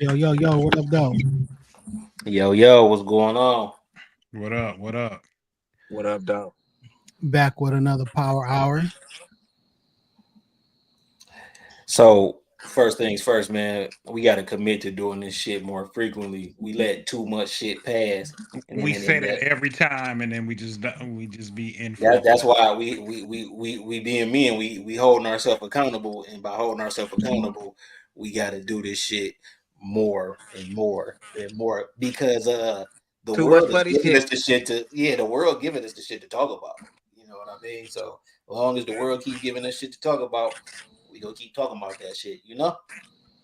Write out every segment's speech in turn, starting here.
Yo, what up, though? Yo, what's going on? What up? What up? What up, dog? Back with another Power Hour. So, first things first, man, we got to commit to doing this shit more frequently. We let too much shit pass, and then We it say end that up. every time, and then we just be That's infrequent. why we being men, we holding ourselves accountable, and by holding ourselves accountable, we got to do this shit more and more and more because the Too much world is for these giving us shits. the shit to the world giving us the shit to talk about. You know what I mean? So as long as the world keep giving us shit to talk about, we gonna keep talking about that shit. You know,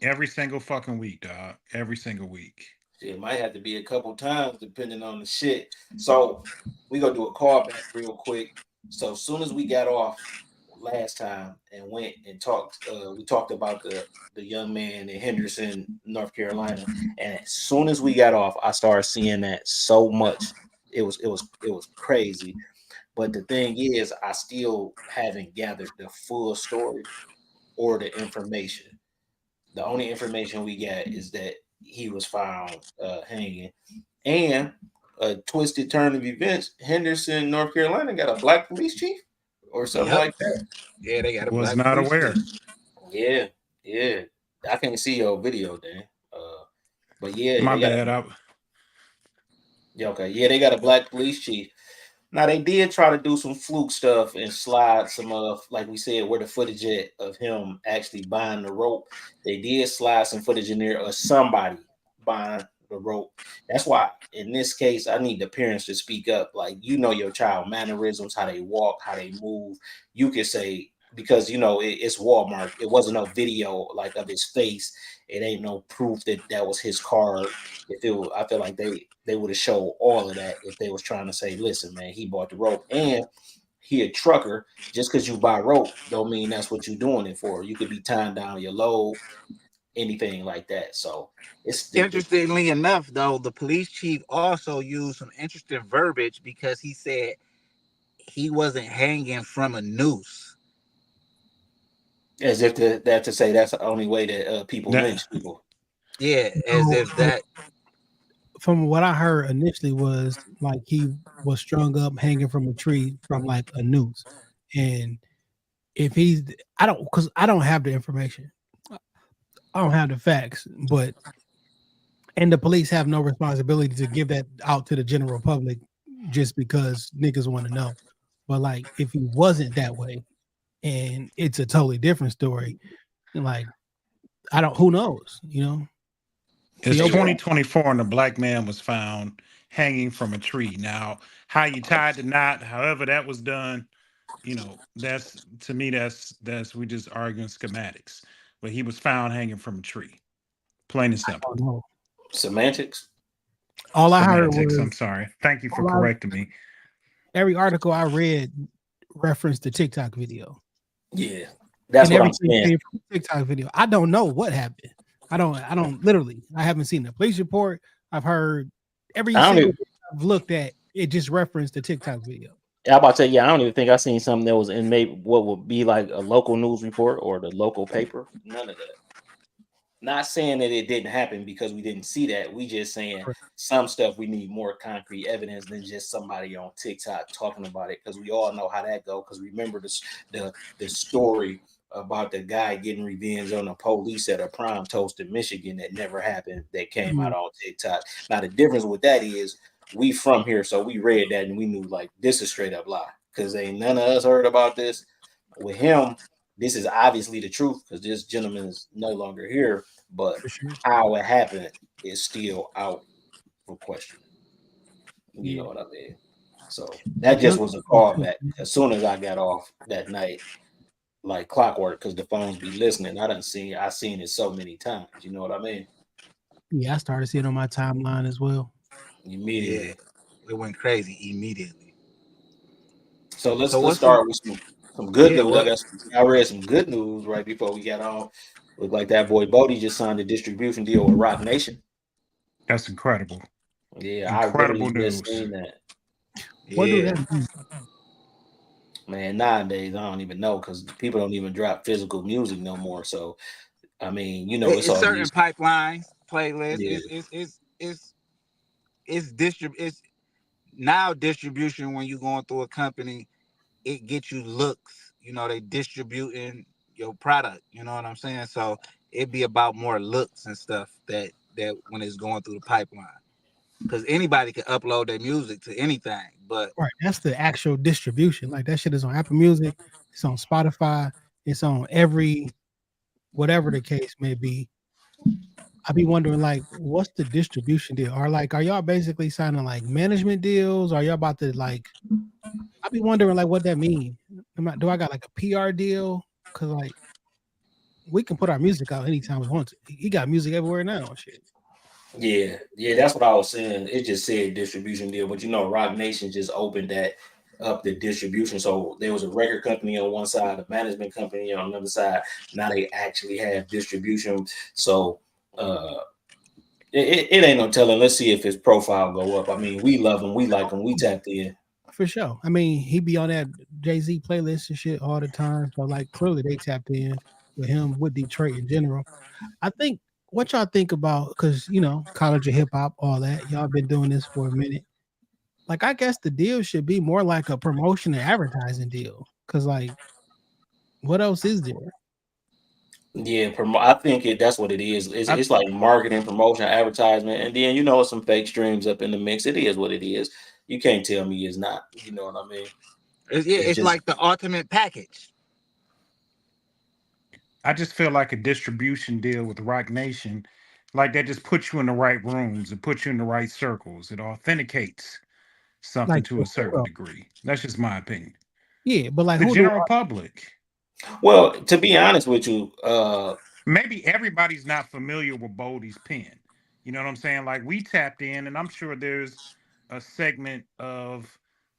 Every single fucking week, dog. Every single week. it might have to be a couple times depending on the shit. So we gonna do a callback real quick. So as soon as we got off last time and went and talked, we talked about the young man in Henderson, North Carolina, and as soon as we got off, I started seeing that so much. It was crazy. But the thing is, I still haven't gathered the full story or the information. The only information we got is that he was found hanging. And a twisted turn of events, Henderson, North Carolina got a black police chief or something Yep. like that. Yeah, they got a Was black not police aware. chief. Yeah, yeah. I can't see your video, Dan. But yeah, My they got a bad. yeah, okay. Yeah, they got a black police chief. Now they did try to do some fluke stuff and slide some of, like we said, where the footage at of him actually buying the rope. They did slide some footage in there of somebody buying the rope. That's why in this case I need the parents to speak up. Like your child mannerisms, how they walk, how they move. You could say because it's Walmart. It wasn't no video like of his face. It ain't no proof that that was his card. If it was, I feel like they would have showed all of that if they was trying to say, listen, man, he bought the rope and he a trucker. Just because you buy rope don't mean that's what you're doing it for. You could be tying down your load, anything like that. So it's the Interestingly enough, though, the police chief also used some interesting verbiage because he said he wasn't hanging from a noose. as if that to say that's the only way that people That lynch people. Yeah, as So, if that. from what I heard initially was like he was strung up hanging from a tree from like a noose. And if he's, because I don't have the information. I don't have the facts, but and the police have no responsibility to give that out to the general public just because niggas want to know. But like, if he wasn't that way, and it's a totally different story, like I don't, who knows, To it's your point, 2024, and a black man was found hanging from a tree. Now, how you tied the knot, however that was done, that's to me. That's we just arguing schematics. But he was found hanging from a tree, plain and I simple. don't know. Semantics. All I heard Semantics. I'm was sorry. Thank you for all I, correcting me. every article I read referenced the TikTok video, Yeah, that's and what I'm everything saying. came from the TikTok video. I don't know what happened. I don't literally. I haven't seen the police report. I've heard every I don't single even. thing I've looked at. It just referenced the TikTok video. I'm about to say, yeah, I don't even think I seen something that was in maybe what would be like a local news report or the local paper. None of that. Not saying that it didn't happen because we didn't see that. We just saying Correct. some stuff we need more concrete evidence than just somebody on TikTok talking about it because we all know how that go. Because remember the story about the guy getting revenge on the police at a prom toast in Michigan that never happened that came Mhm. out on TikTok. Now the difference with that is we from here, so we read that and we knew like this is straight up lie because ain't none of us heard about this. With him, this is obviously the truth because this gentleman is no longer here, but For sure. how it happened is still out for question. You Yeah. know what I mean? So that just Young was a too. callback. As soon as I got off that night, like clockwork, because the phones be listening. I seen it so many times. You know what I mean? Yeah, I started seeing it on my timeline as well. Yeah, Immediately. it went crazy immediately. So So let's what's the? start with some good Yeah, news. what? I read some good news right before we got on. Looked like that boy Bodie just signed a distribution deal with Rock Nation. That's incredible. Yeah, I Incredible literally just news. seen that. What do Yeah, that mean? Man, nowadays I don't even know because people don't even drop physical music no more. So I mean, It- it's it's all certain these. pipelines. playlist. Yeah. It's now distribution. When you going through a company, it gets you looks. You know, they distributing your product. You know what I'm saying? So it be about more looks and stuff that when it's going through the pipeline. Because anybody can upload their music to anything, but Right. That's the actual distribution. Like that shit is on Apple Music, it's on Spotify, it's on every whatever the case may be. I be wondering, like, what's the distribution deal? Are y'all basically signing like management deals? Are y'all about to like? I be wondering like what that mean. Do I got like a PR deal? Cause like we can put our music out anytime we want to. He got music everywhere now. Shit. Yeah, that's what I was saying. It just said distribution deal, but Rock Nation just opened that up the distribution. So there was a record company on one side, a management company on the other side. Now they actually have distribution. So it ain't no telling. Let's see if his profile go up. I mean, we love him, we like him, we tapped in. For sure. I mean, he be on that Jay-Z playlist and shit all the time. So like clearly they tapped in with him, with Detroit in general. I think what y'all think about, because college of hip hop, all that. Y'all been doing this for a minute. Like, I guess the deal should be more like a promotion and advertising deal. Cause like, what else is there? Yeah, I think that's what it is. It's like marketing, promotion, advertisement, and then some fake streams up in the mix. It is what it is. You can't tell me it's not. You know what I mean? It's just like the ultimate package. I just feel like a distribution deal with Rock Nation, like that just puts you in the right rooms and puts you in the right circles. It authenticates something Like, to a certain degree. That's just my opinion. yeah, but like The who general public. Well, to be honest with you, maybe everybody's not familiar with Bodie's pen. You know what I'm saying? Like we tapped in, and I'm sure there's a segment of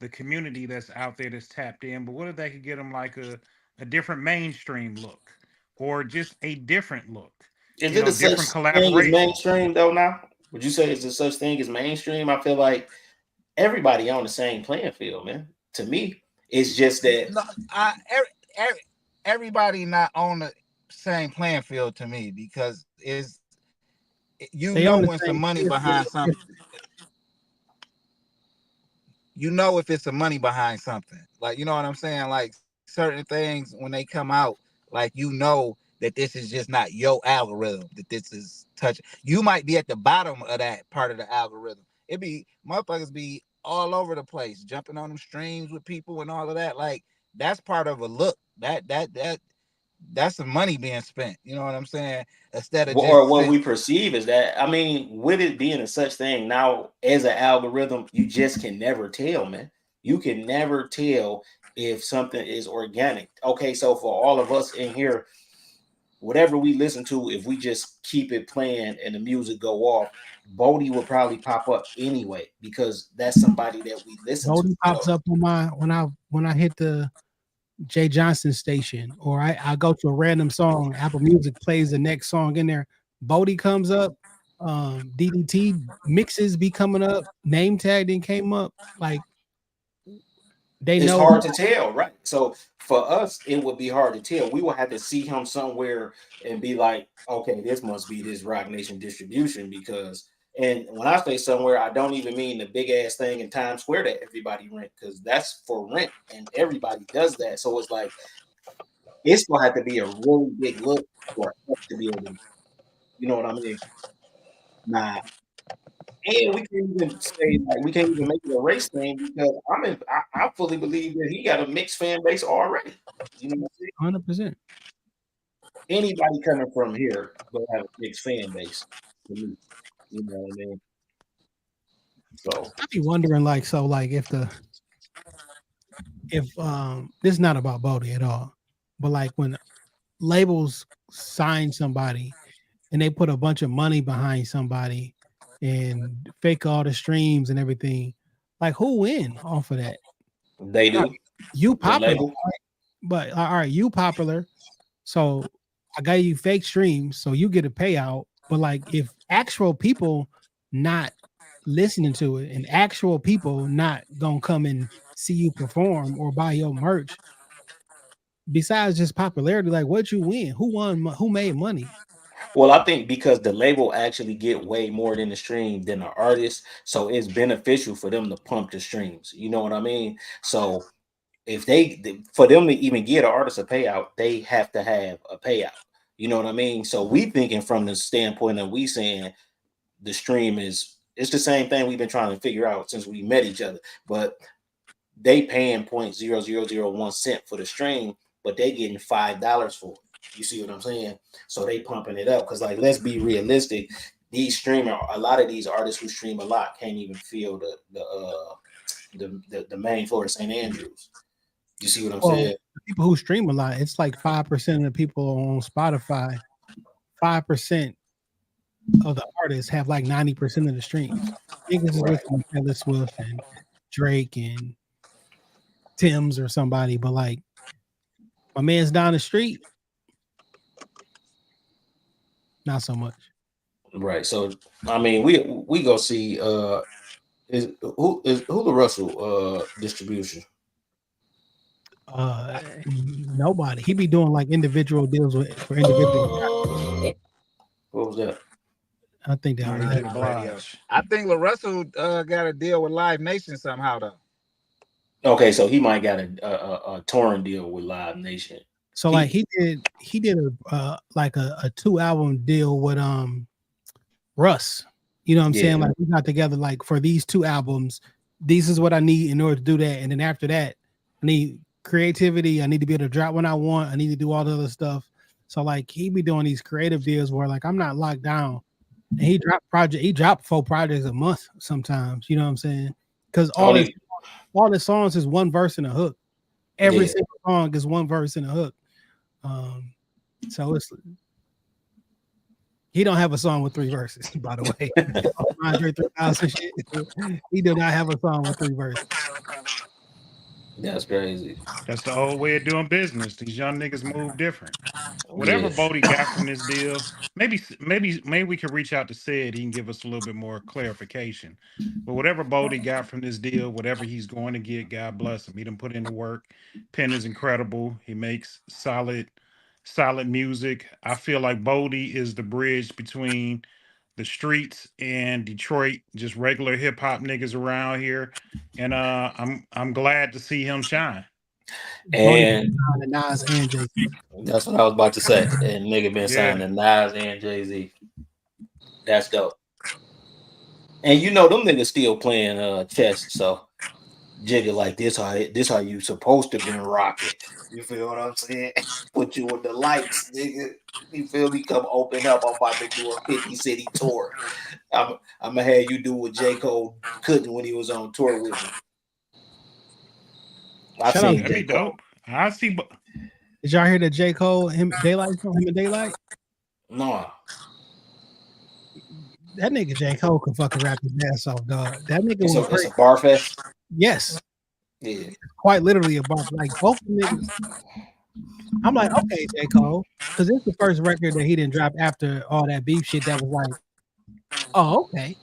the community that's out there that's tapped in. But what if they could get them like a different mainstream look, or just a different look? is it a such Different thing as collaborations. mainstream though? Now, would you say it's a such thing as mainstream? I feel like everybody on the same playing field, man. To me, it's just that everybody not on the same playing field to me, because when some money behind something. If it's some money behind something, like, you know what I'm saying? Like certain things when they come out, like, that this is just not your algorithm, that this is touching. You might be at the bottom of that part of the algorithm. It be motherfuckers be all over the place, jumping on them streams with people and all of that. Like, that's part of a look. That's some money being spent. You know what I'm saying? Instead of what we perceive is that, I mean, with it being a such thing now as an algorithm, you just can never tell, man. You can never tell if something is organic. Okay, so for all of us in here, whatever we listen to, if we just keep it playing and the music go off, Bodie will probably pop up anyway, because that's somebody that we listen to. Bodie pops up on my when I hit the Jay Johnson station, or I go to a random song, Apple Music plays the next song in there, Bodie comes up, DDT mixes be coming up, Name Tag then came up. Like, it's hard to tell, right? So for us, it would be hard to tell. We will have to see him somewhere and be like, okay, this must be this Rock Nation distribution, because, and when I say somewhere, I don't even mean the big ass thing in Times Square that everybody rent, because that's for rent and everybody does that. So it's like, it's gonna have to be a really big look for us to be able to, you know what I mean? Nah. And we can't even say, like, we can't even make it a race thing, because I fully believe that he got a mixed fan base already. You know what I'm saying? 100%. Anybody coming from here will have a mixed fan base for me. You know what I mean? So I be wondering, like, if this is not about Bodie at all, but like when labels sign somebody and they put a bunch of money behind somebody and fake all the streams and everything, like, who win off of that? they do. You popular, right? But all right, you popular, so I got you fake streams, so you get a payout. But like, if actual people not listening to it and actual people not gonna come and see you perform or buy your merch, besides just popularity, like, what you win? Who won? Who made money? Well, I think because the label actually get way more than the stream than the artist, so it's beneficial for them to pump the streams. You know what I mean? So if for them to even get an artist a payout, they have to have a payout. You know what I mean? So we thinking from the standpoint of we saying the stream it's the same thing we've been trying to figure out since we met each other, but they paying 0.0001 cent for the stream, but they getting $5 for it. You see what I'm saying? So they pumping it up because, like, let's be realistic. A lot of these artists who stream a lot can't even feel the main floor of St. Andrews. You see what I'm saying? People who stream a lot, it's like 5% of the people on Spotify. 5% of the artists have like 90% of the streams. Niggas is listening to Taylor Swift and Drake and Tim's or somebody, but like my man's down the street, not so much. Right. So I mean, we go see is Hula Russell distribution. Nobody. He be doing like individual deals for individual. What was that? I think that Mary was J. that. Blige. I think LaRussell got a deal with Live Nation somehow though. Okay, so he might got a touring deal with Live Nation. So like he did a like a 2-album deal with Russ. You know what I'm saying? Like we got together like for these 2 albums, this is what I need in order to do that. And then after that, I need creativity. I need to be able to drop when I want. I need to do all the other stuff. So like he be doing these creative deals where like I'm not locked down. And he dropped 4 projects a month sometimes. You know what I'm saying? Because all the songs is one verse and a hook. Every single song is one verse and a hook. So it's he don't have a song with 3 verses, by the way. Andre 3000 shit. He do not have a song with 3 verses. That's crazy. That's the old way of doing business. These young niggas move different. Whatever Bodie got from this deal, maybe we can reach out to Sid. He can give us a little bit more clarification. But whatever Bodie got from this deal, whatever he's going to get, God bless him. He done put in the work. Penn is incredible. He makes solid music. I feel like Bodie is the bridge between the streets and Detroit, just regular hip hop niggas around here, and I'm glad to see him shine. And Nas and Jay-Z. That's what I was about to say. And nigga been signed to Nas and Jay-Z. That's dope. And you know them niggas still playing chess, so Jigga like this how you supposed to been rocking. You feel what I'm saying? Put you with the lights, nigga. You feel me? Come open up. I'm about to do a 50 city tour. I'm gonna have you do what J. Cole couldn't when he was on tour with me. I seen J. Cole. I see. Did y'all hear that J. Cole him and Daylight? No. That nigga J. Cole can fucking rap his ass off, dog. That nigga it's a bar fest. Yes. Yeah. Quite literally a bar. Like both niggas. I'm like, okay, J. Cole, because it's the first record that he didn't drop after all that beef shit. That was like, oh, okay.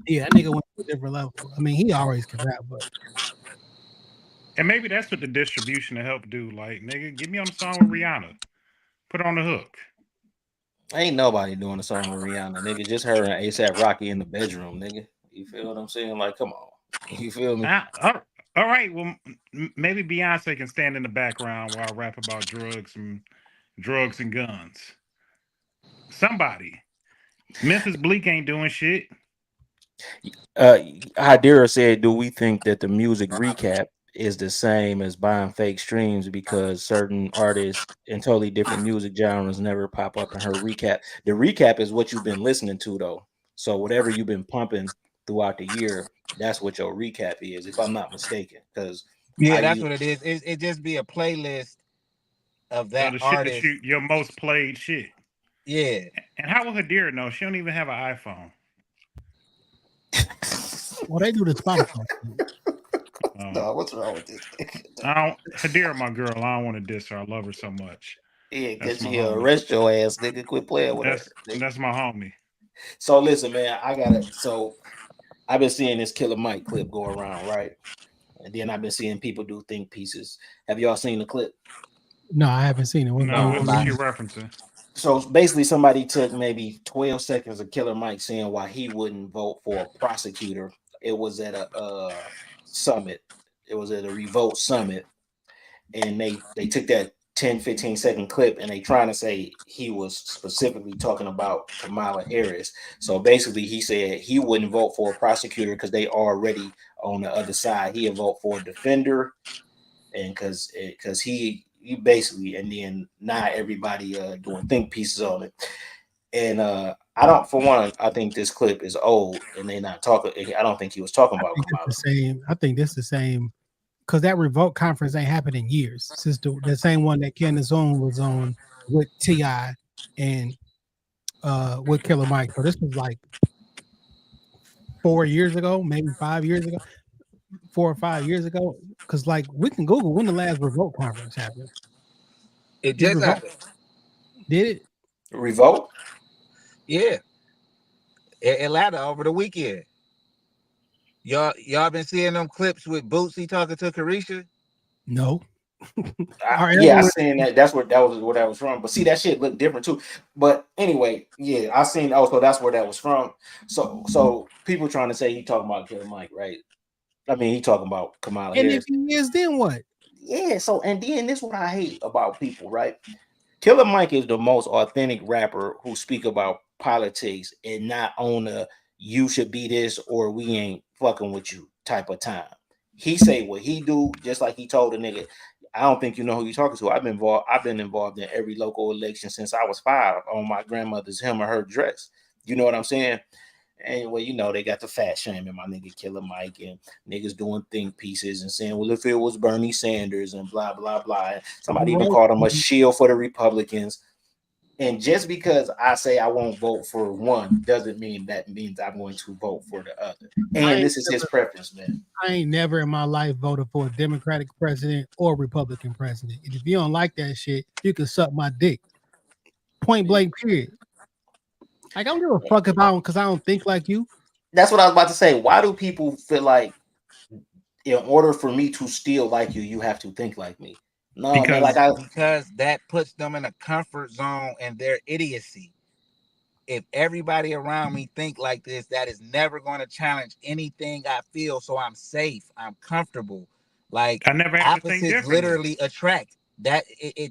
Yeah, that nigga went to a different level. I mean, he always can rap, but. And maybe that's what the distribution will help do. Like, nigga, get me on the song with Rihanna. Put on the hook. Ain't nobody doing a song with Rihanna, nigga. Just her and A$AP Rocky in the bedroom, nigga. You feel what I'm saying? Like, come on. You feel me? All right. Well, maybe Beyonce can stand in the background while I rap about drugs and guns. Somebody. Memphis Bleak ain't doing shit. Hadira said, do we think that the music recap is the same as buying fake streams because certain artists in totally different music genres never pop up in her recap? The recap is what you've been listening to, though. So whatever you've been pumping throughout the year, that's what your recap is, if I'm not mistaken. Because that's what it is. It just be a playlist of that artist. Shit that your most played shit. Yeah. And how will Hadira know? She don't even have an iPhone. Well, they do the Spotify. No, what's wrong with this? Hadira, my girl, I don't want to diss her. I love her so much. Yeah, get you arrest your ass, nigga. Quit playing with her. That's my homie. So listen, man, I've been seeing this Killer Mike clip go around, right? And then I've been seeing people do think pieces. Have y'all seen the clip? No, I haven't seen it. What you referencing? So basically, somebody took maybe 12 seconds of Killer Mike saying why he wouldn't vote for a prosecutor. It was at a summit. It was at a Revolt summit, and they took that 10-15 second clip, and they trying to say he was specifically talking about Kamala Harris. So basically, he said he wouldn't vote for a prosecutor because they already on the other side. He'd vote for a defender, and because he basically, and then not everybody doing think pieces on it. And I don't, for one, I think this clip is old, and they not talking. I don't think he was talking about Kamala. I think this is the same because that Revolt conference ain't happened in years since the same one that Candace Owens was on with T.I. and with Killer Mike. So this was like 4 years ago, maybe 5 years ago, 4 or 5 years ago. Because like we can Google when the last Revolt conference happened. It just happened. Did it? Revolt? Yeah. Atlanta over the weekend. Y'all been seeing them clips with Bootsy talking to Carisha? No. Yeah, I seen that. That's where that was from. But see, that shit looked different too. But anyway, yeah, I seen also that's where that was from. So people trying to say he talking about Killer Mike, right? I mean, he talking about Kamala and Harris. if he is, then what? Yeah. So and then this is what I hate about people, right? Killer Mike is the most authentic rapper who speak about politics and not on a you should be this or we ain't fucking with you type of time. He say what he do, just like he told a nigga, I don't think you know who you're talking to. I've been involved in every local election since I was 5 on my grandmother's him or her dress. You know what I'm saying? Anyway, you know, they got the fat shaming my nigga Killer Mike and niggas doing think pieces and saying, well, if it was Bernie Sanders and blah, blah, blah. And somebody even called him a shield for the Republicans. And just because I say I won't vote for one doesn't mean that means I'm going to vote for the other. And this is his preference, man. I ain't never in my life voted for a Democratic president or Republican president. And if you don't like that shit, you can suck my dick. Point blank, period. Like, I don't give a fuck if I don't, because I don't think like you. That's what I was about to say. Why do people feel like in order for me to still like you, you have to think like me? No, because, man, because that puts them in a comfort zone and their idiocy. If everybody around me think like this, that is never going to challenge anything I feel. So I'm safe. I'm comfortable. Like I never had to think opposites literally attract. That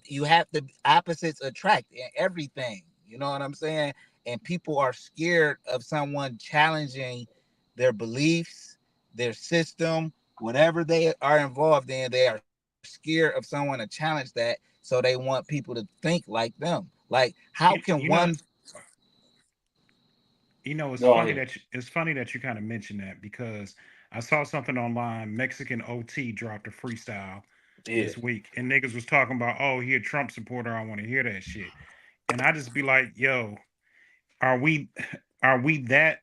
you have to opposites attract in everything. You know what I'm saying? And people are scared of someone challenging their beliefs, their system, whatever they are involved in. They are scared of someone to challenge that. So they want people to think like them. Like, how can one? It's funny that you kind of mentioned that because I saw something online. Mexican OT dropped a freestyle this week, and niggas was talking about, oh, he a Trump supporter. I want to hear that shit, and I just be like, yo, are we that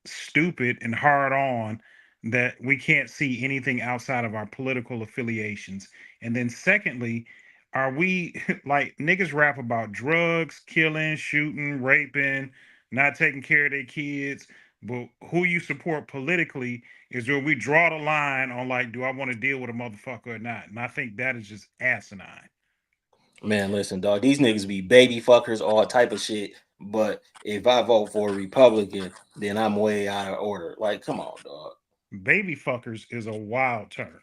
stupid and hard on that we can't see anything outside of our political affiliations? And then secondly, are we like niggas rap about drugs, killing, shooting, raping, not taking care of their kids, but who you support politically is where we draw the line on like, do I want to deal with a motherfucker or not? And I think that is just asinine. Man, listen, dog, these niggas be baby fuckers, all type of shit. But if I vote for a Republican, then I'm way out of order. Like, come on, dog. Baby fuckers is a wild term.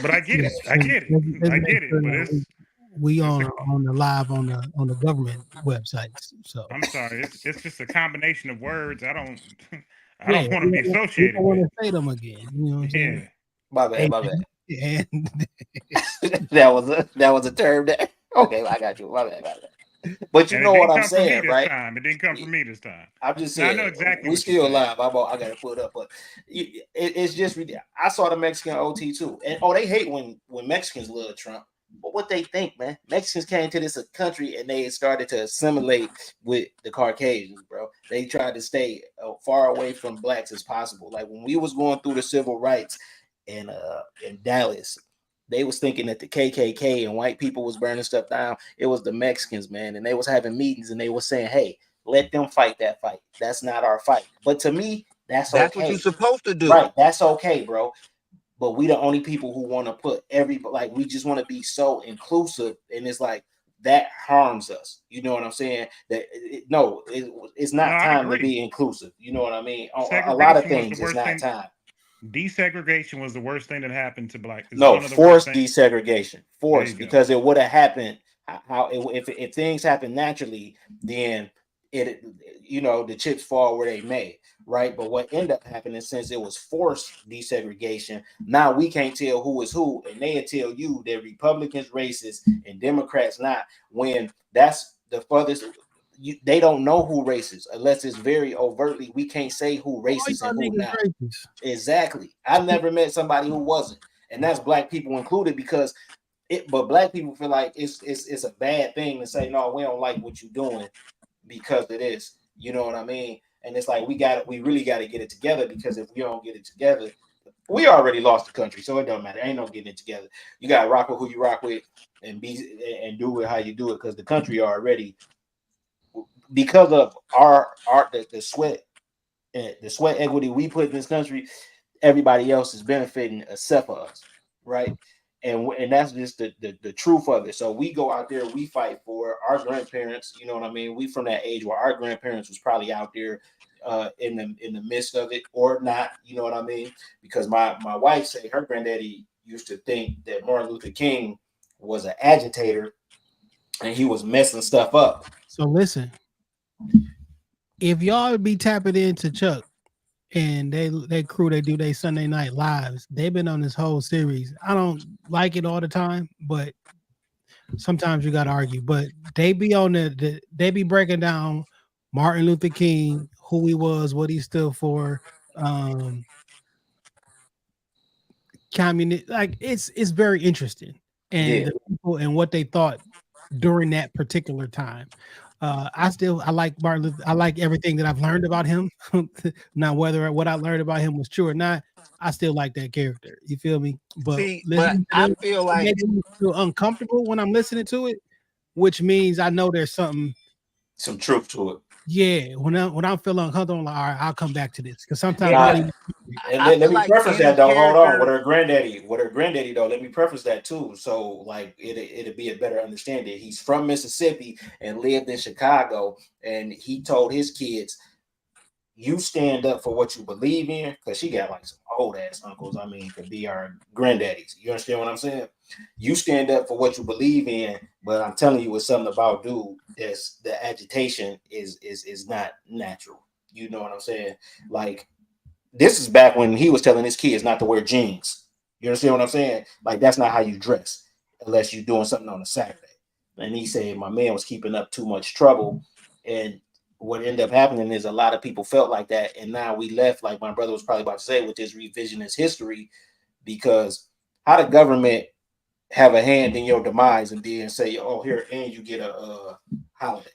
But I get it. I get it. But it's we on the live on the government websites. So I'm sorry. It's just a combination of words. I don't want to be associated with. I want to say them again. You know what I'm saying? My bad. And that was a term that okay, I got you. My bad. But you know what I'm saying, right? It didn't come from me this time. I'm just saying. I know exactly. We still live. I got to put up, but it's just I saw the Mexican OT too, and they hate when Mexicans love Trump. But what they think, man? Mexicans came to this country and they started to assimilate with the Caucasians, bro. They tried to stay far away from blacks as possible. Like when we was going through the civil rights in Dallas, they was thinking that the KKK and white people was burning stuff down. It was the Mexicans, man, and they was having meetings and they was saying, "Hey, let them fight that fight. That's not our fight." But to me, that's okay. What you're supposed to do, right? That's okay, bro. But we the only people who want to put we just want to be so inclusive, and it's like that harms us. You know what I'm saying? That it's not No, I time to agree. be inclusive. You know what I mean? A lot of Segregation was the things it's worst not thing. time. Desegregation was the worst thing that happened to black. It's No, one of the worst forced things. desegregation, There you forced, go. because it would have happened. If things happen naturally, then it the chips fall where they may, right? But what ended up happening, since it was forced desegregation, now we can't tell who is who, and they'll tell you that Republicans racist and Democrats not. When that's the furthest. They don't know who racist unless it's very overtly. We can't say who All racist y'all and who niggas not. racist. Exactly. I've never met somebody who wasn't, and that's black people included, because but black people feel like it's a bad thing to say, no, we don't like what you're doing because it is. You know what I mean? And it's like we really got to get it together, because if we don't get it together, we already lost the country, so it don't matter. Ain't no getting it together. You got to rock with who you rock with, and do it how you do it, because the country already, because of the sweat and the sweat equity we put in this country, everybody else is benefiting except for us, right? And that's just the truth of it. So we go out there, we fight for our grandparents. You know what I mean? We from that age where our grandparents was probably out there in the midst of it, or not. You know what I mean? Because my wife said her granddaddy used to think that Martin Luther King was an agitator and he was messing stuff up. So listen, if y'all be tapping into Chuck and they crew, they do their Sunday night lives, they've been on this whole series. I don't like it all the time, but sometimes you got to argue. But they be on they be breaking down Martin Luther King, who he was, what he stood for, communist. Like it's very interesting, and Yeah. the people and what they thought during that particular time. I like Martin Luther. I like everything that I've learned about him. Now, whether what I learned about him was true or not, I still like that character. You feel me? But See, but listening to I them, feel it like makes me feel uncomfortable when I'm listening to it, which means I know there's something. Some truth to it. Yeah, when I feel uncomfortable, I'm like, all right, I'll come back to this, because sometimes yeah, I but don't even. And I let feel me like preface any that though. Hold on. character. With her granddaddy though, let me preface that too. So like it'll be a better understanding. He's from Mississippi and lived in Chicago, and he told his kids, you stand up for what you believe in, because she got like some old ass uncles. I mean, could be our granddaddies. You understand what I'm saying? You stand up for what you believe in, but I'm telling you, it's something about dude that's the agitation is not natural. You know what I'm saying? Like, this is back when he was telling his kids not to wear jeans. You understand what I'm saying? Like, that's not how you dress unless you're doing something on a Saturday. And he said my man was keeping up too much trouble. And what ended up happening is a lot of people felt like that. And now we left, like my brother was probably about to say, with this revisionist history, because how the government have a hand in your demise and then say, oh, here, and you get a holiday.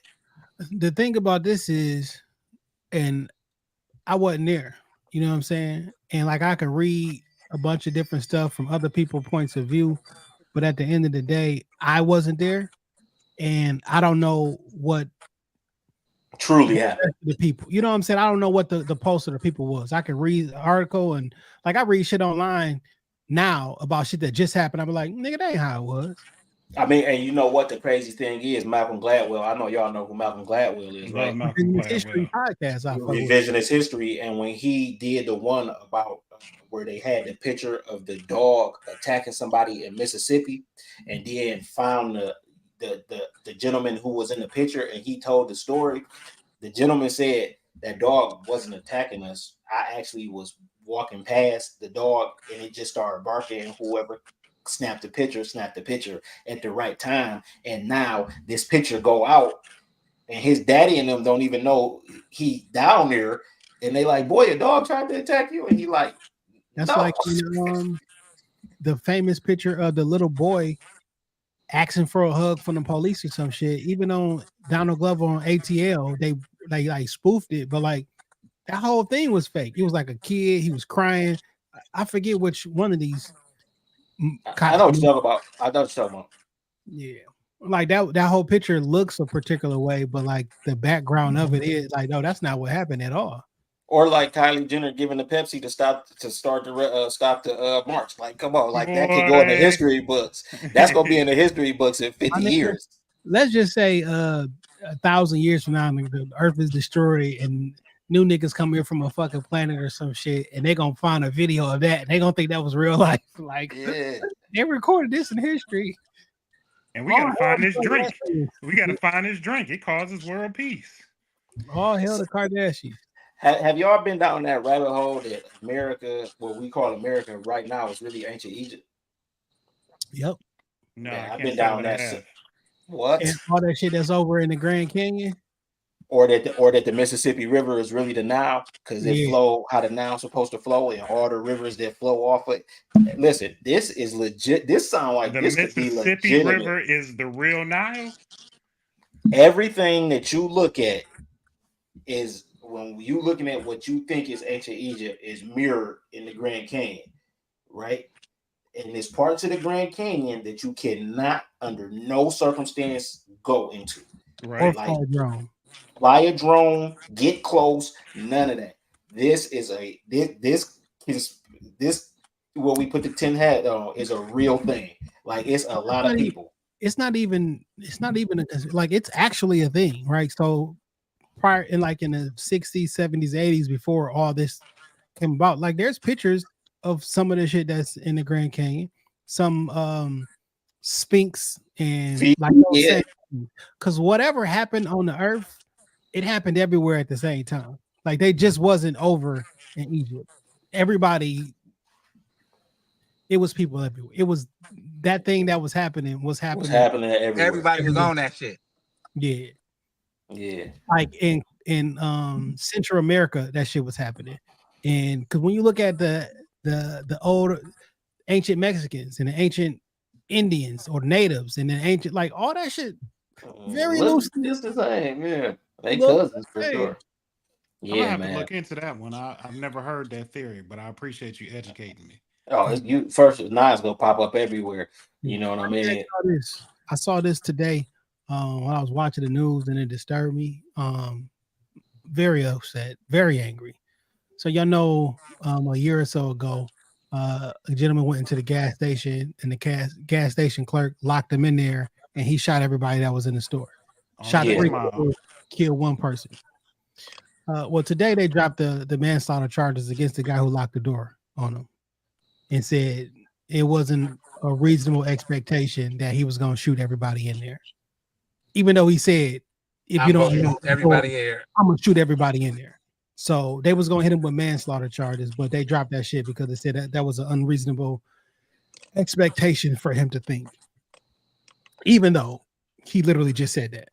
The thing about this is, and I wasn't there. You know what I'm saying? And like I can read a bunch of different stuff from other people's points of view, but at the end of the day, I wasn't there, and I don't know what Truly happened. the people. You know what I'm saying? I don't know what the post of the people was. I can read the article, and like I read shit online now about shit that just happened. I'm like, nigga, that ain't how it was. I mean, and you know what the crazy thing is, Malcolm Gladwell. I know y'all know who Malcolm Gladwell is, Love right? Malcolm Revisionist history Gladwell. podcast. I fuck with. Revisionist history. And when he did the one about where they had the picture of the dog attacking somebody in Mississippi, and then found the gentleman who was in the picture, and he told the story. The gentleman said that dog wasn't attacking us. I actually was walking past the dog, and it just started barking, and whoever snapped the picture at the right time. And now this picture go out, and his daddy and them don't even know he down there, and they like, boy, a dog tried to attack you, and he like, That's no. like the famous picture of the little boy asking for a hug from the police or some shit. Even on Donald Glover on ATL, they like spoofed it, but like that whole thing was fake. It was like a kid, he was crying. I forget which one of these. I know what you're talking about. I know what you're talking about. Yeah, like that whole picture looks a particular way, but like the background of it is like, no, that's not what happened at all. Or like Kylie Jenner giving the Pepsi to stop the march. Like, come on, like that could go in the history books. That's gonna be in the history books in 50 years. let's just say 1,000 years from now, the Earth is destroyed and new niggas come here from a fucking planet or some shit, and they gonna find a video of that, and they gonna think that was real life. Like, Yeah. they recorded this in history. And we gotta find this drink. Kardashians. We gotta find this drink. It causes world peace. All hell the Kardashians. Have y'all been down that rabbit hole that America, what we call America right now, is really ancient Egypt? Yep. No, Yeah, I I've can't been say down what I that. have. What? And all that shit that's over in the Grand Canyon. Or that the Mississippi River is really the Nile because it Yeah. flow how the Nile's supposed to flow, and all the rivers that flow off it. Listen, this is legit. This sound like The this could be Mississippi legitimate. River is the real Nile. Everything that you look at is when you looking at what you think is ancient Egypt is mirrored in the Grand Canyon, right? And there's parts of the Grand Canyon that you cannot, under no circumstance, go into. Or Right. Like- fly a drone. Fly a drone, get close, none of that. This is what we put the tin hat on is a real thing. Like, it's a lot of people. It's not even like, it's actually a thing, right? So prior in the 60s, 70s, 80s, before all this came about, like, there's pictures of some of the shit that's in the Grand Canyon, some Sphinx and Feet, like yeah. because whatever happened on the earth, it happened everywhere at the same time. Like, they just wasn't over in Egypt. Everybody, it was people everywhere. It was that thing that was happening What's happening everywhere. Everybody was on that shit. Yeah. Yeah. Like in Central America, that shit was happening. And because when you look at the old ancient Mexicans and the ancient Indians or natives and the ancient, like, all that shit, very loose. It's the same, yeah. They Look cousins for the same. sure. I'm gonna Yeah, have to man. look into that one. I've never heard that theory, but I appreciate you educating me. Oh, you first Nas gonna pop up everywhere. You know what I mean? I saw this today when I was watching the news, and it disturbed me. Very upset, very angry. So y'all know, a year or so ago, a gentleman went into the gas station, and the gas station clerk locked him in there, and he shot everybody that was in the store. Shot yeah. 3 people, killed 1 person. Well, today they dropped the manslaughter charges against the guy who locked the door on him, and said it wasn't a reasonable expectation that he was going to shoot everybody in there. Even though he said, if you don't know, everybody here. I'm going to shoot everybody in there. So they was going to hit him with manslaughter charges, but they dropped that shit because they said that was an unreasonable expectation for him to think. Even though he literally just said that.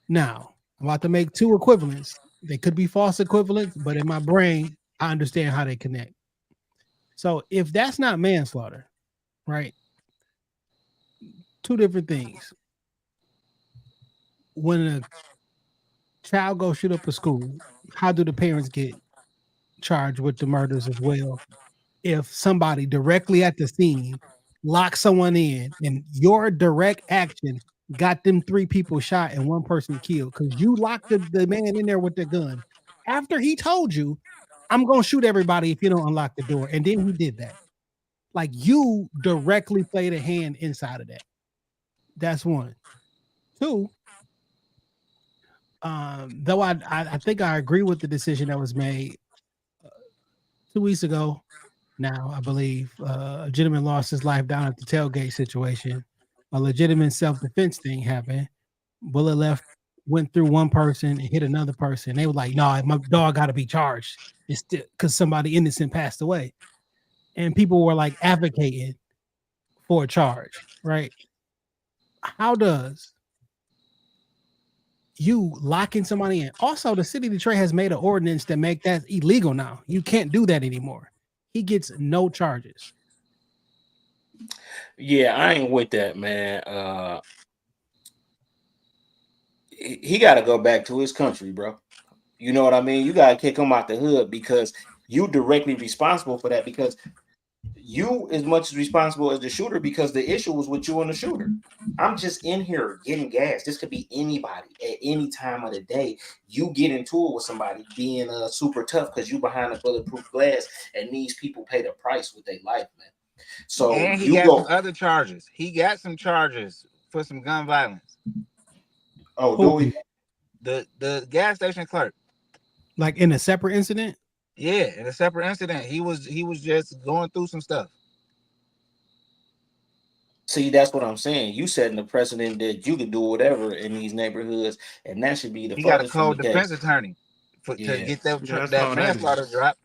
Now, I'm about to make 2 equivalents. They could be false equivalents, but in my brain, I understand how they connect. So if that's not manslaughter, right? 2 different things. When a child goes shoot up a school, how do the parents get charged with the murders as well? If somebody directly at the scene locks someone in, and your direct action got them 3 people shot and 1 person killed because you locked the man in there with the gun after he told you, I'm going to shoot everybody if you don't unlock the door. And then he did that. Like, you directly played a hand inside of that. That's 1. 2, though I think I agree with the decision that was made 2 weeks ago. Now, I believe a gentleman lost his life down at the tailgate situation. A legitimate self-defense thing happened. Bullet went through 1 person and hit another person. They were like, "No, my dog got to be charged." It's still because somebody innocent passed away, and people were like advocating for a charge. Right? How does you locking somebody in? Also, the city of Detroit has made an ordinance that make that illegal now. You can't do that anymore. He gets no charges. Yeah, I ain't with that, man. He got to go back to his country, bro. You know what I mean? You got to kick him out the hood because you directly responsible for that, because you as much as responsible as the shooter, because the issue was with you and the shooter. I'm just in here getting gas. This could be anybody at any time of the day. You get into it with somebody being super tough because you behind a bulletproof glass, and these people pay the price with their life, man. So and he you got go some other charges. He got some charges for some gun violence. Oh, do we? The gas station clerk. Like in a separate incident? Yeah, in a separate incident. He was just going through some stuff. See, that's what I'm saying. You setting the precedent that you can do whatever in these neighborhoods, and that should be the He got a furthest from the co-defense case. attorney to Yeah. get that Yeah, that's that all that manslaughter is. drop.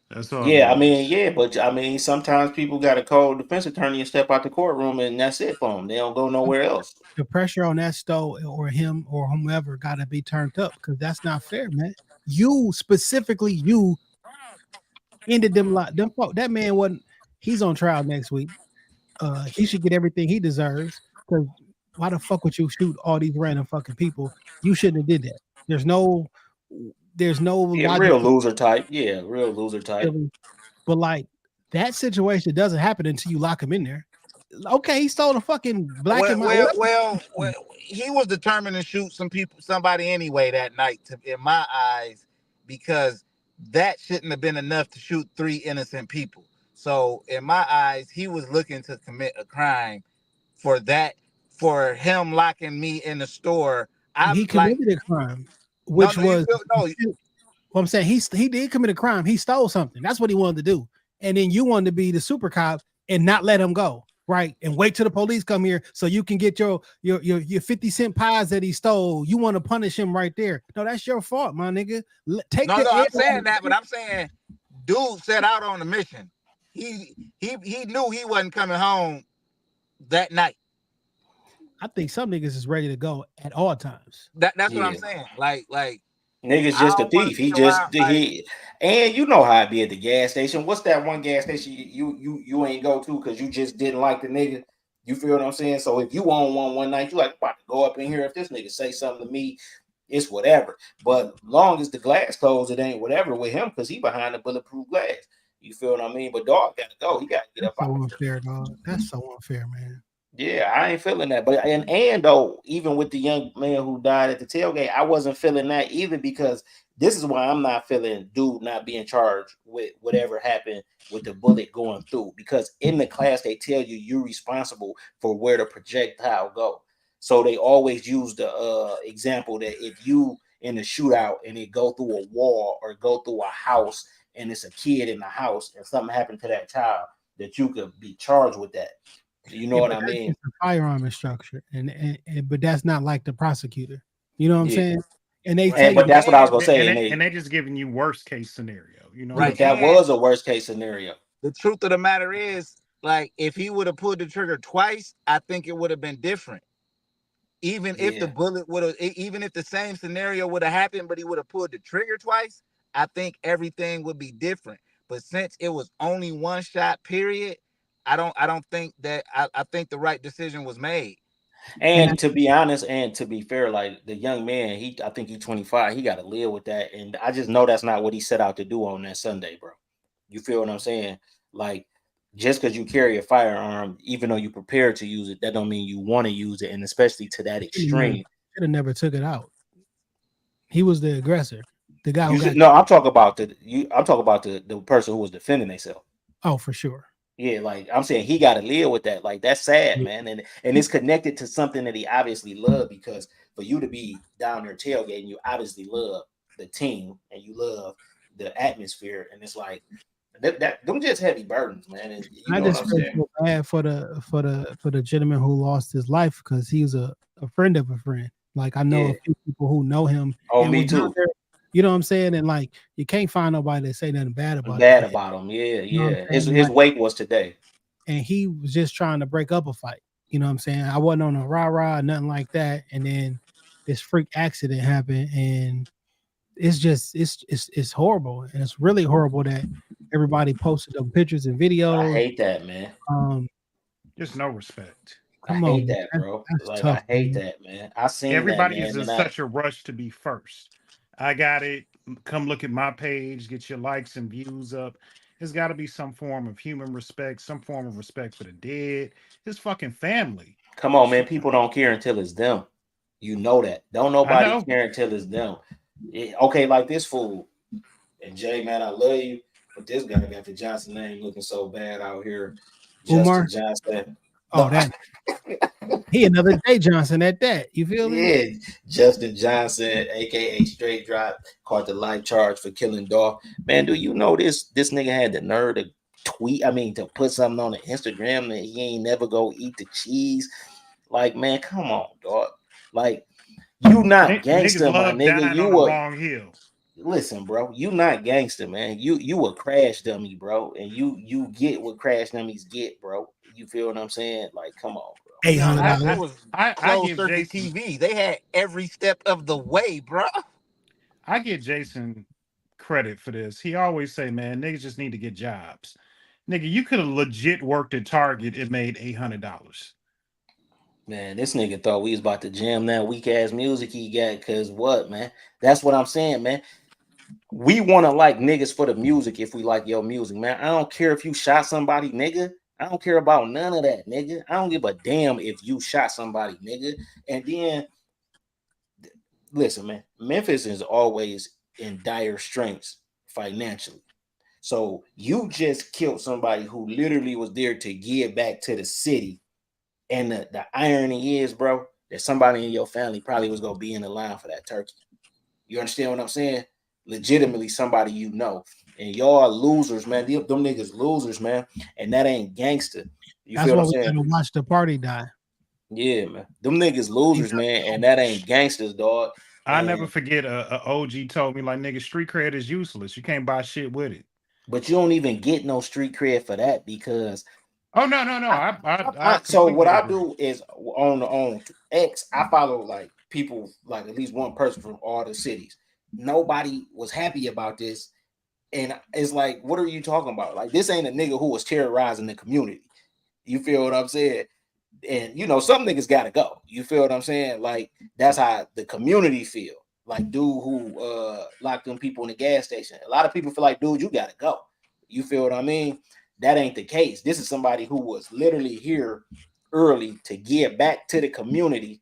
That's all. Yeah, that I mean, is. yeah, but I mean, sometimes people got a cold defense attorney and step out the courtroom, and that's it for them. They don't go nowhere else. The pressure on that Stowe or him or whomever got to be turned up because that's not fair, man. You specifically, you ended them like them. That man wasn't. He's on trial next week. He should get everything he deserves. Because why the fuck would you shoot all these random fucking people? You shouldn't have did that. There's no Yeah, logic. real loser type. Yeah, real loser type. But like that situation doesn't happen until you lock him in there. Okay, he stole a fucking black and Well, he was determined to shoot somebody anyway that night, in my eyes, because that shouldn't have been enough to shoot 3 innocent people. So in my eyes, he was looking to commit a crime for that, for him locking me in the store. He committed a crime, which was no. Well, I'm saying he did commit a crime. He stole something. That's what he wanted to do. And then you wanted to be the super cop and not let him go, right? And wait till the police come here so you can get your 50-cent pies that he stole. You want to punish him right there. No, that's your fault, my nigga. I'm saying that, but I'm saying dude set out on a mission. He knew he wasn't coming home that night. I think some niggas is ready to go at all times. That's what I'm saying. Like niggas just a thief. And you know how it be at the gas station. What's that one gas station you ain't go to because you just didn't like the nigga? You feel what I'm saying? So if you on one night, you like about to go up in here. If this nigga say something to me, it's whatever. But long as the glass closed, it ain't whatever with him because he behind the bulletproof glass. You feel what I mean? But dog gotta go. He gotta get up out of here. Dog. That's so unfair, man. Yeah, I ain't feeling that. But and though, even with the young man who died at the tailgate, I wasn't feeling that either because this is why I'm not feeling dude not being charged with whatever happened with the bullet going through. Because in the class, they tell you you're responsible for where the projectile go. So they always use the example that if you in a shootout and it go through a wall or go through a house and it's a kid in the house and something happened to that child, that you could be charged with that. You know what I mean? It's a firearm instructor, and but that's not like the prosecutor. You know what I'm saying? And they tell but that's what I was gonna say. And they just giving you worst case scenario. You know, right? That was a worst case scenario. The truth of the matter is, like, if he would have pulled the trigger twice, I think it would have been different. Even if the bullet would have, even if the same scenario would have happened, but he would have pulled the trigger twice, I think everything would be different. But since it was only one shot, period, I don't think that I think the right decision was made. And to be honest, and to be fair, like the young man, I think he's 25. He got to live with that, and I just know that's not what he set out to do on that Sunday, bro. You feel what I'm saying? Like, just because you carry a firearm, even though you prepared to use it, that don't mean you want to use it, and especially to that extreme. Should have never took it out. He was the aggressor. The guy who I'm talking about the person who was defending themselves. Oh, for sure. Yeah, like I'm saying, he got to live with that. Like that's sad, man, and it's connected to something that he obviously loved. Because for you to be down there tailgating, you obviously love the team and you love the atmosphere, and it's like that them just heavy burdens, man. And I just feel bad for the gentleman who lost his life because he was a friend of a friend. Like I know a few people who know him. Oh, me too. You know what I'm saying? And like, you can't find nobody that say nothing bad about him. Yeah, you know his wake was today. And he was just trying to break up a fight. You know what I'm saying? I wasn't on a rah-rah, nothing like that. And then this freak accident happened. And it's just, it's horrible. And it's really horrible that everybody posted them pictures and videos. I hate that, man. Just no respect. I hate that, bro. Like, tough, I hate that, man. I seen everybody that, man, is in such a rush to be first. I got it. Come look at my page, get your likes and views up. There's got to be some form of human respect, some form of respect for the dead, his fucking family. Come on, man. People don't care until it's them. You know that. Don't nobody care until it's them. Okay, like this fool. And Jay, man, I love you. But this guy got the Johnson name looking so bad out here. Umar Justin Johnson. Oh, that he another Jay Johnson at that. You feel me? Yeah, Justin Johnson, aka Straight Drop, caught the life charge for killing Dolph. Man, do you know this nigga had the nerve to to put something on the Instagram that he ain't never go eat the cheese? Like, man, come on, dog. Like, you not Niggas gangster, my love nigga. dying on the wrong hill. Listen, bro. You not gangster, man. You a crash dummy, bro. And you get what crash dummies get, bro. You feel what I'm saying? Like, come on, bro. $800. It was I closed give circuit Jason TV. They had every step of the way, bro. I give Jason credit for this. He always say, man, niggas just need to get jobs. Nigga, you could have legit worked at Target and made $800. Man, this nigga thought we was about to jam that weak ass music he got. Cause what, man? That's what I'm saying, man. We want to like niggas for the music if we like your music, man. I don't care if you shot somebody, nigga. I don't care about none of that, nigga. I don't give a damn if you shot somebody, nigga. And then listen, man, Memphis is always in dire straits financially. So you just killed somebody who literally was there to give back to the city. And the irony is, bro, that somebody in your family probably was gonna be in the line for that turkey. You understand what I'm saying? Legitimately, somebody you know. And y'all are losers, man. Them niggas losers, man. And that ain't gangster. You That's feel why what I'm we saying? gotta watch the party die. Yeah, man. Them niggas losers, man. And that ain't gangsters, dog. I never And forget a OG told me, like, nigga, street cred is useless. You can't buy shit with it. but you don't even get no street cred for that because Oh no. I so what completely I agree. do is on X, I follow like people, like at least one person from all the cities. Nobody was happy about this. And it's like, what are you talking about? Like, this ain't a nigga who was terrorizing the community. You feel what I'm saying? And you know, some niggas gotta go. You feel what I'm saying? Like, that's how the community feel. Like, dude who locked them people in the gas station. A lot of people feel like, dude, you gotta go. You feel what I mean? That ain't the case. This is somebody who was literally here early to give back to the community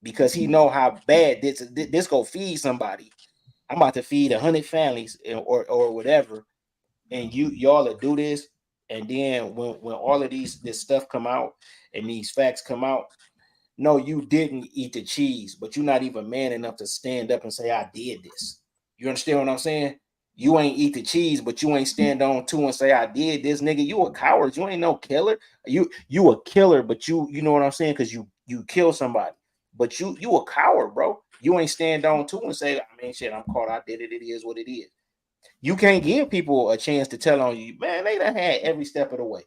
because he know how bad this go feed somebody. I'm about to feed 100 families or whatever, and y'all to do this, and then when all of this stuff come out and these facts come out, no, you didn't eat the cheese, but you're not even man enough to stand up and say I did this. You understand what I'm saying? You ain't eat the cheese, but you ain't stand on to and say I did this, nigga. You a coward. You ain't no killer. You a killer, but you know what I'm saying? Because you kill somebody, but you a coward, bro. You ain't stand on to and say, I mean, shit, I'm caught. I did it. It is what it is. You can't give people a chance to tell on you, man. They done had every step of the way.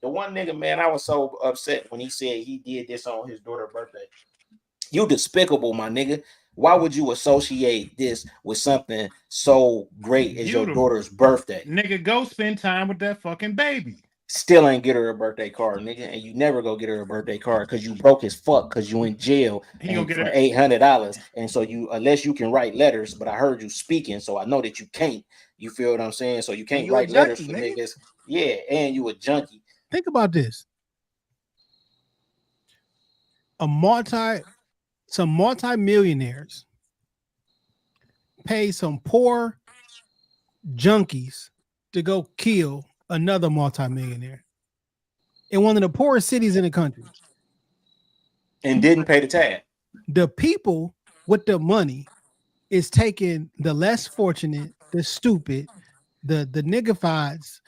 The one nigga, man, I was so upset when he said he did this on his daughter's birthday. You despicable, my nigga. Why would you associate this with something so great as your Beautiful. daughter's birthday? Nigga, go spend time with that fucking baby. Still ain't get her a birthday card, nigga, and you never go get her a birthday card because you broke as fuck because you in jail He gonna and get for it. $800, and so you unless you can write letters, but I heard you speaking, so I know that you can't. You feel what I'm saying? So you And can't you a write letters junkie, for nigga. niggas. Yeah, and you a junkie. Think about this. Some multi-millionaires pay some poor junkies to go kill another multi-millionaire in one of the poorest cities in the country. And didn't pay the tab. The people with the money is taking the less fortunate, the stupid, the niggifieds,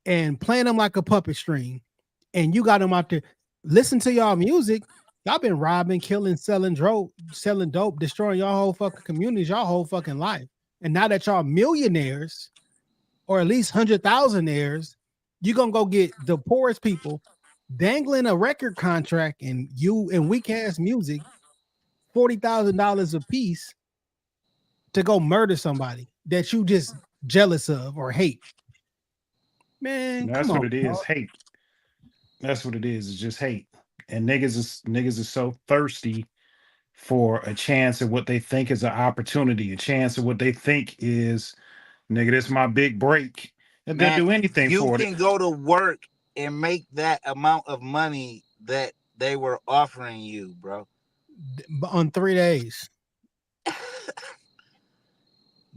and playing them like a puppet string. And you got them out there. Listen to y'all music. Y'all been robbing, killing, selling dope, destroying y'all whole fucking communities, y'all whole fucking life. And now that y'all millionaires, or at least 100,000aires, you're gonna go get the poorest people dangling a record contract and you and weak ass music, $40,000 a piece to go murder somebody that you just jealous of or hate. Man, That's come what on, it is. dog. Hate. That's what it is. It's just hate. And niggas is so thirsty for a chance at what they think is an opportunity, a chance at what they think is, nigga, this my big break. And they'll Man, do anything you for it. can go to work and make that amount of money that they were offering you, bro. On 3 days.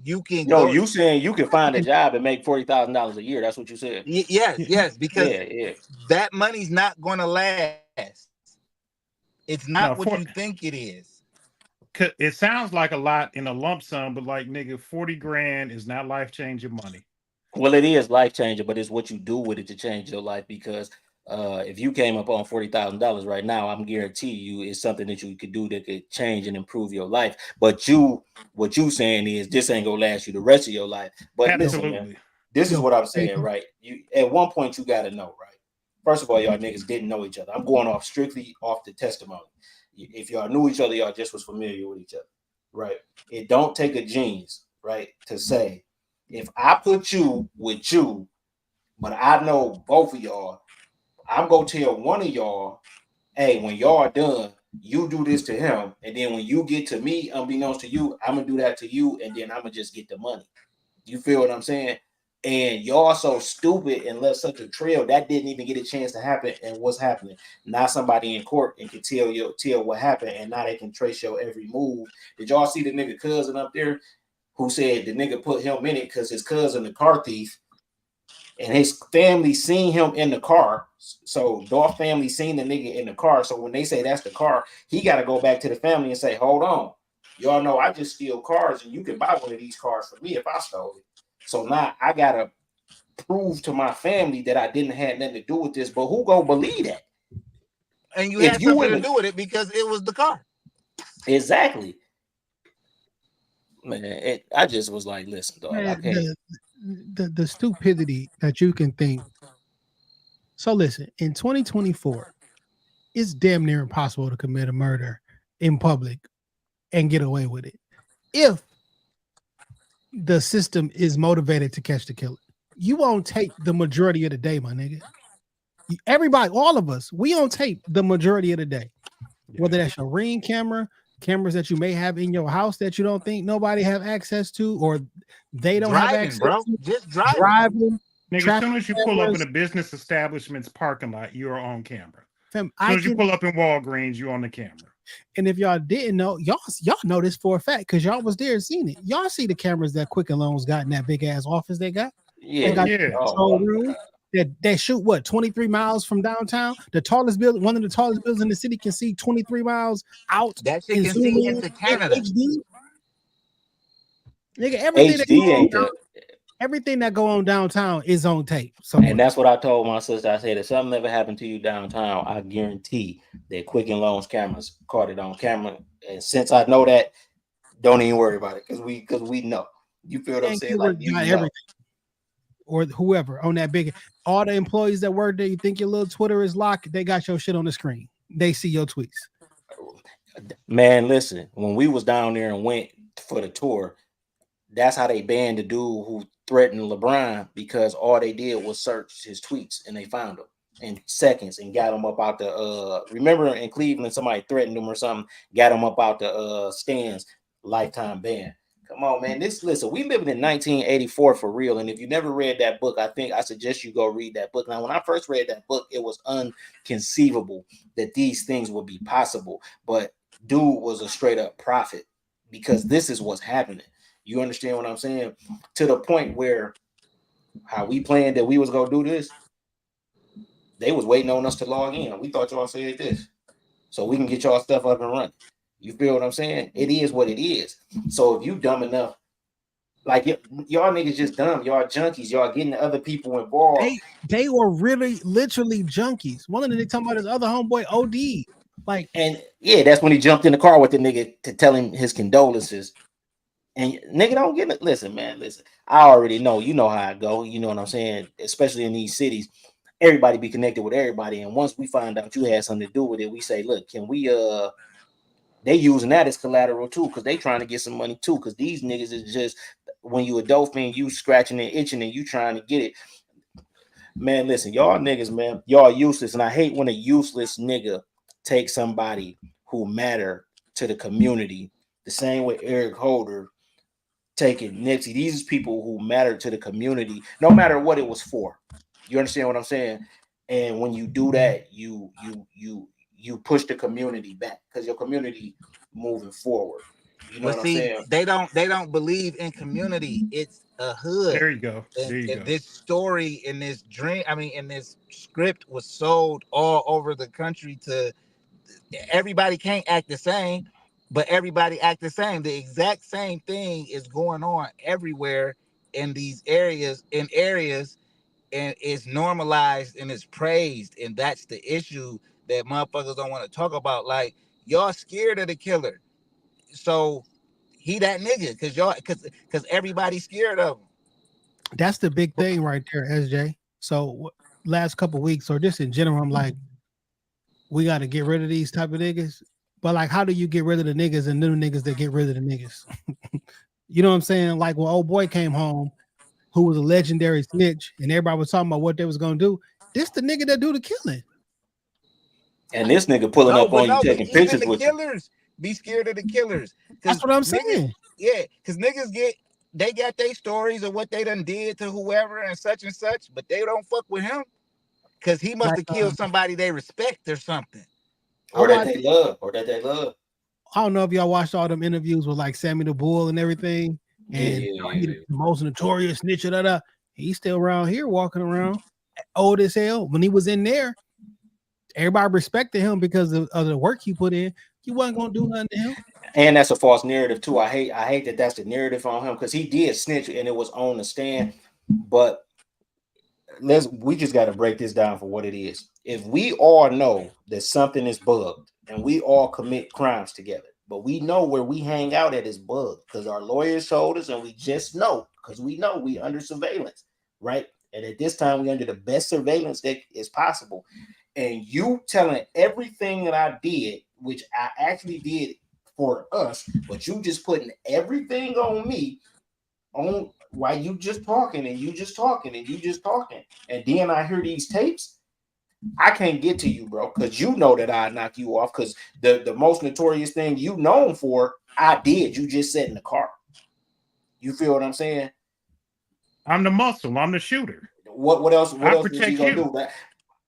you can No, go. you saying you can find a job and make $40,000 a year. That's what you said. Yes, because Yeah. that money's not gonna last. It's not No, what you think it is. it sounds like a lot in a lump sum, but like nigga, 40 grand is not life changing money. Well, it is life changing, but it's what you do with it to change your life. Because if you came up on $40,000 right now, I'm guarantee you it's something that you could do that could change and improve your life. But what you saying is this ain't gonna last you the rest of your life. But listen, man, Absolutely. this is Yo, what I'm saying, Jacob. right? You at one point you got to know, right? First of all, y'all niggas didn't know each other. I'm going off strictly off the testimony. If y'all knew each other, y'all just was familiar with each other, right? It don't take a genius, right, to say if I put you with you, but I know both of y'all, I'm gonna tell one of y'all, hey, when y'all are done, you do this to him, and then when you get to me, unbeknownst to you, I'm gonna do that to you, and then I'm gonna just get the money. You feel what I'm saying? And y'all so stupid and left such a trail that didn't even get a chance to happen. And what's happening? Now somebody in court and can tell what happened, and now they can trace your every move. Did y'all see the nigga cousin up there who said the nigga put him in it because his cousin the car thief, and his family seen him in the car. So Dolph family seen the nigga in the car. So when they say that's the car, he got to go back to the family and say, hold on, y'all know I just steal cars, and you can buy one of these cars for me if I stole it. So now I gotta prove to my family that I didn't have nothing to do with this. But who gonna believe that? And you If had you something in to the do with it because it was the car. exactly, man, I just was like, listen, dog, I Man, can't. the stupidity that you can think. So listen, in 2024, it's damn near impossible to commit a murder in public and get away with it if the system is motivated to catch the killer. You on tape the majority of the day, my nigga. Everybody, all of us, we on tape the majority of the day. Whether that's your Ring camera, cameras that you may have in your house that you don't think nobody have access to, or they don't have Driving, access bro. to. Just driving. Driving, Nigga, as traffic soon as you pull up in cameras. a business establishment's parking lot, you're on camera. Fam, As soon I as you can, pull up in Walgreens, you're on the camera. and if y'all didn't know, y'all know this for a fact because y'all was there and seen it. Y'all see the cameras that Quicken Loans got in that big ass office they got. Yeah, They got Yeah. the control room that shoot what 23 miles from downtown. The tallest building, one of the tallest buildings in the city, can see 23 miles out That shit and can zoom see in into Canada. HD. Nigga, HD ain't that. everything that go on downtown is on tape. And that's what I told my sister. I said, if something ever happened to you downtown, I guarantee that Quicken Loans cameras caught it on camera. And since I know that, don't even worry about it because we know. You feel what I'm saying? Like you got know. everything. Or whoever on that big, all the employees that work there, you think your little Twitter is locked, they got your shit on the screen. They see your tweets. Man, listen, when we was down there and went for the tour, that's how they banned the dude who threatened LeBron because all they did was search his tweets and they found him in seconds and got him up out the remember in Cleveland somebody threatened him or something, got him up out the stands, lifetime ban. Come on, man. Listen, we living in 1984 for real. And if you never read that book, I suggest you go read that book. Now, when I first read that book, it was unconceivable that these things would be possible. But dude was a straight up prophet because this is what's happening. You understand what I'm saying? To the point where how we planned that we was gonna do this, they was waiting on us to log in. We thought y'all said this, so we can get y'all stuff up and running. You feel what I'm saying? It is what it is. So if you dumb enough, like y'all niggas just dumb, y'all junkies, y'all getting other people involved. They were really literally junkies. One of them they talking about his other homeboy OD. Like, and yeah, that's when he jumped in the car with the nigga to tell him his condolences. And nigga don't get it. Listen, man, listen. I already know. You know how I go. You know what I'm saying? Especially in these cities, everybody be connected with everybody. And once we find out you had something to do with it, we say, look, can we they using that as collateral too, because they trying to get some money too. Because these niggas is just when you a dolphin, you scratching and itching and you trying to get it. Man, listen, y'all niggas, man, y'all useless. And I hate when a useless nigga takes somebody who matter to the community. The same with Eric Holder taking Nipsey. These people who matter to the community, no matter what it was for. You understand what I'm saying? And when you do that, you push the community back because your community moving forward. You know But what I'm see, saying? they don't believe in community. It's a hood. There you go. And, There you and go. this story in this dream, I mean, in this script was sold all over the country to everybody. Can't act the same, but everybody act the same. The exact same thing is going on everywhere in these areas, and it's normalized and it's praised. And that's the issue that motherfuckers don't want to talk about. Like, y'all scared of the killer. So he that nigga, cause everybody's scared of him. That's the big thing right there, SJ. So last couple weeks or just in general, I'm like, we got to get rid of these type of niggas. But like, how do you get rid of the niggas and new niggas that get rid of the niggas? You know what I'm saying? Like when old boy came home, who was a legendary snitch, and everybody was talking about what they was gonna do. This the nigga that do the killing. And this nigga pulling up on you, But taking even pictures the with you. killers be scared of the killers. That's what I'm niggas, saying. yeah, because niggas got their stories of what they done did to whoever and such, but they don't fuck with him because he must have killed somebody they respect or something. Or that they love. I don't know if y'all watched all them interviews with like Sammy the Bull and everything. And Yeah. he the most notorious snitch. He's still around here walking around, old as hell. When he was in there, everybody respected him because of the work he put in. You wasn't gonna do nothing to him. And that's a false narrative too. I hate that that's the narrative on him because he did snitch and it was on the stand. But we just got to break this down for what it is. If we all know that something is bugged and we all commit crimes together, but we know where we hang out at is bugged because our lawyers told us, and we just know because we know we under surveillance, right? And at this time, we under the best surveillance that is possible. And you telling everything that I did, which I actually did for us, but you just putting everything on me on while you just talking and you just talking and you just talking. And then I hear these tapes. I can't get to you, bro, because you know that I knock you off because the most notorious thing you known for, I did. You just sat in the car. You feel what I'm saying? I'm the muscle. I'm the shooter. What else? What I else is he gonna do? That